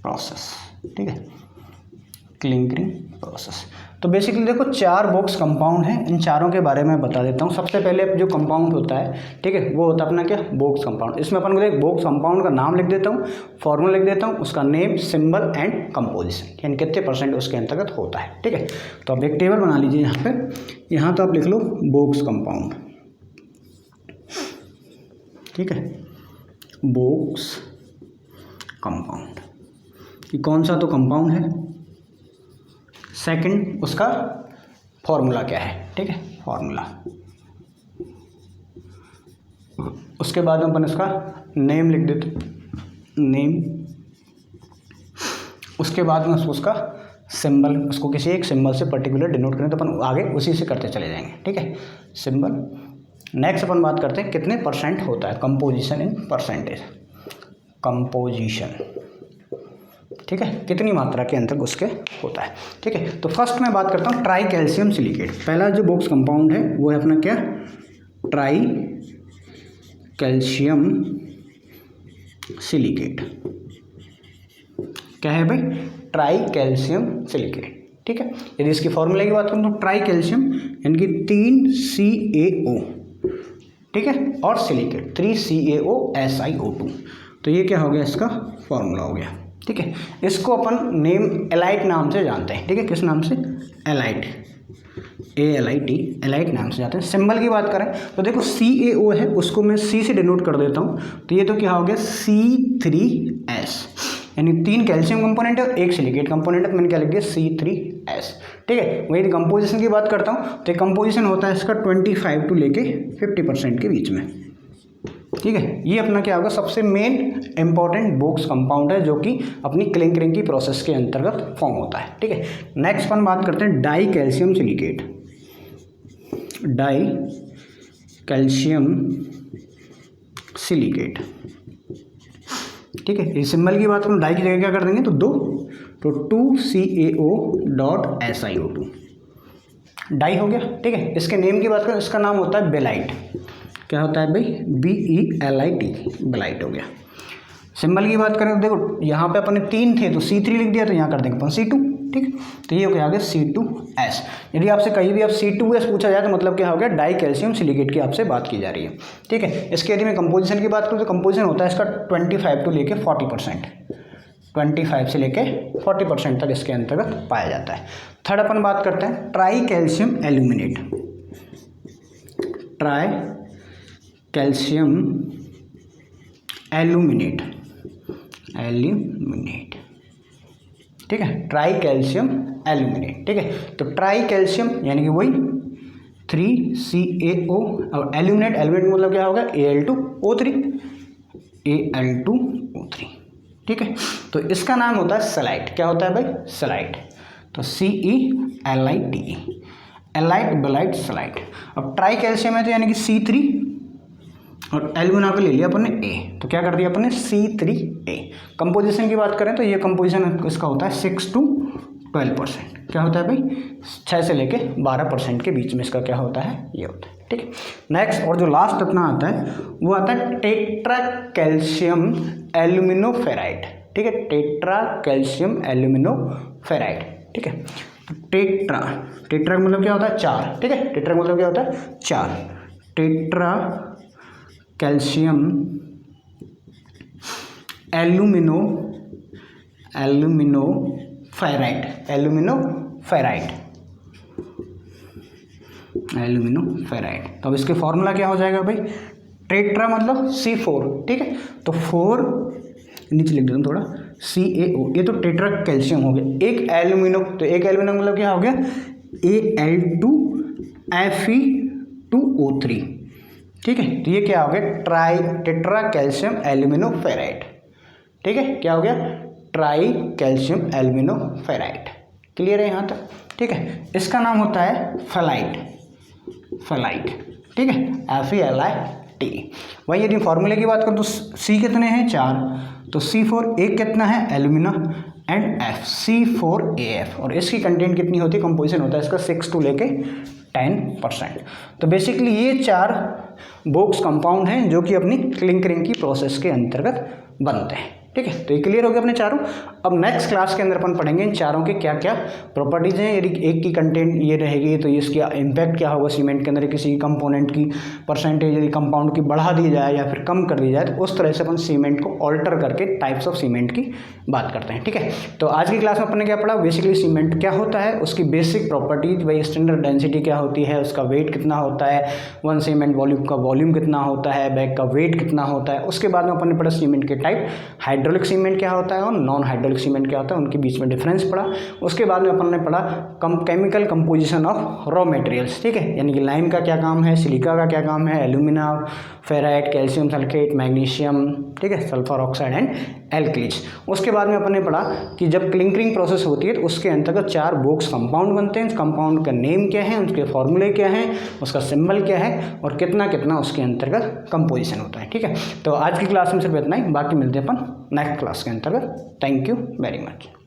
प्रोसेस, ठीक है, क्लिंकरिंग प्रोसेस। तो बेसिकली देखो 4 बोक्स कंपाउंड हैं, इन चारों के बारे में बता देता हूँ। सबसे पहले जो कंपाउंड होता है, ठीक है, वो होता है अपना क्या, बोक्स कंपाउंड। इसमें अपन को एक बोक्स कंपाउंड का नाम लिख देता हूँ, फॉर्मूला लिख देता हूँ, उसका नेम, सिंबल एंड कंपोजिशन, यानी कितने % उसके अंतर्गत होता है, ठीक है। तो अब एक टेबल बना लीजिए यहाँ पे, यहाँ तो आप लिख लो बोक्स कंपाउंड, ठीक है, बोक्स कंपाउंड कि कौन सा तो कंपाउंड है, सेकंड उसका फॉर्मूला क्या है, ठीक है, फॉर्मूला। उसके बाद में अपन इसका नेम लिख देते, नेम। उसके बाद में उसका सिंबल, उसको किसी एक सिंबल से पर्टिकुलर डिनोट करें तो अपन आगे उसी से करते चले जाएंगे, ठीक है, सिंबल। नेक्स्ट अपन बात करते हैं कितने % होता है, कंपोजिशन इन परसेंटेज, कंपोजिशन, ठीक है, कितनी मात्रा के अंतर्गत उसके होता है, ठीक है। तो फर्स्ट मैं बात करता हूँ ट्राई कैल्शियम सिलिकेट। पहला जो बोक्स कंपाउंड है वो है अपना क्या, ट्राई कैल्शियम सिलिकेट। क्या है भाई, ट्राई कैल्शियम सिलिकेट, ठीक है। यदि इसकी फॉर्मूला की बात करूँ तो ट्राई कैल्शियम यानी कि 3CaO, ठीक है, और सिलिकेट 3CaOSiO2। तो ये क्या हो गया, इसका फॉर्मूला हो गया, ठीक है। इसको अपन नेम एलाइट नाम से जानते हैं, ठीक है, किस नाम से, एलाइट, ALIT, एलाइट नाम से जानते हैं। सिंबल की बात करें तो देखो CaO है, उसको मैं C से डिनोट कर देता हूँ, तो ये तो क्या हो गया, C3S, यानी 3 कैल्शियम कंपोनेंट है और 1 सिलिकेट कंपोनेंट है, तो मैंने क्या लिख दिया, C3S, ठीक है। वही कंपोजिशन की बात करता हूँ तो कंपोजिशन होता है इसका 25 to लेके 50% के बीच में, ठीक है। ये अपना क्या होगा, सबसे मेन इंपॉर्टेंट बोक्स कंपाउंड है जो कि अपनी क्लिंकरिंग की प्रोसेस के अंतर्गत फॉर्म होता है, ठीक है। नेक्स्ट अपन बात करते हैं die calcium silicate, die calcium silicate, ठीक है। इस सिंबल की बात करूँ, डाई की जगह क्या कर देंगे, तो 2CaO.SiO2, डाई हो गया, ठीक है। इसके नेम की बात करें, इसका नाम होता है बेलाइट। क्या होता है भाई, BELIT, बेलाइट हो गया। सिंबल की बात करें तो देखो यहाँ पे अपने 3 थे तो C3 लिख दिया, तो यहाँ कर देंगे अपन C2, ठीक है। तो ये हो गया आगे C2S। यदि आपसे कहीं भी आप C2S पूछा जाए तो मतलब क्या हो गया, डाई कैल्शियम सिलिकेट की आपसे बात की जा रही है, ठीक है। इसके यदि मैं कंपोजिशन की बात करूँ तो कंपोजिशन होता है इसका 25 to लेके 40%, 25 से लेके 40% तक इसके अंतर्गत पाया जाता है। थर्ड अपन बात करते हैं try calcium aluminate, try calcium aluminate, ठीक है, ट्राई कैल्शियम एल्यूमिनेट, ठीक है। तो ट्राई कैल्शियम यानी कि वही 3CaO और एल्यूमिनेट, एल्यूमिनेट मतलब क्या होगा, Al2O3, ठीक है। तो इसका नाम होता है सेलाइट। क्या होता है भाई, सेलाइट, तो CELITE, एलाइट, बेलाइट, सेलाइट। अब ट्राई कैल्शियम है तो यानी कि C3 और एल्यूमिना पे ले लिया अपन ने A, तो क्या कर दिया अपन ने C3A। कंपोजिशन की बात करें तो ये कंपोजिशन इसका होता है 6 to 12%। क्या होता है भाई, 6 से लेके 12% के बीच में इसका क्या होता है, ये होता है, ठीक है। नेक्स्ट और जो लास्ट अपना आता है वो आता है टेट्रा कैल्शियम एल्यूमिनोफेराइड, ठीक है, टेट्रा कैल्शियम एल्यूमिनोफेराइड, ठीक है। तो टेट्रा, टेट्रा का मतलब क्या होता है, 4, ठीक है, टेट्रा का मतलब क्या होता है, 4, टेट्रा कैल्शियम एल्यूमिनोफेराइड, एल्यूमिनोफेराइड। तो अब इसके फॉर्मूला क्या हो जाएगा भाई, टेट्रा मतलब C4, ठीक है। तो 4 नीचे लिख देता हूँ थोड़ा, CaO, ये तो टेट्रा कैल्शियम हो गया। एक एल्यूमिनो, तो एक एल्यूमिनो मतलब क्या हो गया, Al2Fe2O3, ठीक है। तो ये क्या हो गया, टेट्रा कैल्शियम एल्यूमिनो फेराइड, ठीक है। क्या हो गया, try calcium alumino ferrite. Clear है यहाँ तक, ठीक है। इसका नाम होता है फेलाइट, ठीक है, FeLiT। वही यदि फॉर्मूले की बात करूँ तो C कितने हैं, 4, तो C4, एक कितना है एल्यूमिना, एंड F C4AF, और इसकी कंटेंट कितनी होती है, कंपोजिशन होता है इसका 6 to लेके 10%। तो बेसिकली ये 4 बोक्स कंपाउंड हैं जो कि अपनी क्लिंकरिंग की प्रोसेस के अंतर्गत बनते हैं, ठीक है। तो ये क्लियर हो गया अपने चारों। अब नेक्स्ट क्लास के अंदर अपन पढ़ेंगे इन चारों के क्या क्या प्रॉपर्टीज हैं। यदि एक की कंटेंट ये रहेगी तो इसका इम्पैक्ट क्या होगा सीमेंट के अंदर, किसी कंपोनेंट की परसेंटेज यदि कंपाउंड की बढ़ा दी जाए या फिर कम कर दी जाए, तो उस तरह से अपन सीमेंट को ऑल्टर करके टाइप्स ऑफ सीमेंट की बात करते हैं, ठीक है। तो आज की क्लास में अपन ने क्या पढ़ा, बेसिकली सीमेंट क्या होता है, उसकी बेसिक प्रॉपर्टीज, भाई स्टैंडर्ड डेंसिटी क्या होती है, उसका वेट कितना होता है, वन सीमेंट वॉल्यूम का वॉल्यूम कितना होता है, बैग का वेट कितना होता है। उसके बाद में अपन ने पढ़ा सीमेंट के टाइप, हाइड्रोलिक सीमेंट क्या होता है और नॉन हाइड्रोलिक सीमेंट क्या होता है, उनके बीच में डिफरेंस पढ़ा। उसके बाद में अपन ने पढ़ा chemical composition of raw materials, ठीक है, यानी कि लाइम का क्या काम है, सिलिका का क्या काम है, alumina, ferrite, calcium sulphate, magnesium, ठीक है, सल्फर ऑक्साइड एंड एल्कलीज। उसके बाद में अपन ने पढ़ा कि जब क्लिंकरिंग प्रोसेस होती है तो उसके अंतर्गत 4 बोक्स कंपाउंड बनते हैं। कंपाउंड का नेम क्या है, उसके फॉर्मूले क्या है, उसका सिंबल क्या है और कितना कितना उसके अंतर्गत कंपोजिशन होता है, ठीक है। तो आज की क्लास में सिर्फ इतना ही, बाकी मिलते हैं अपन नेक्स्ट क्लास के अंतर्गत। Thank you very much.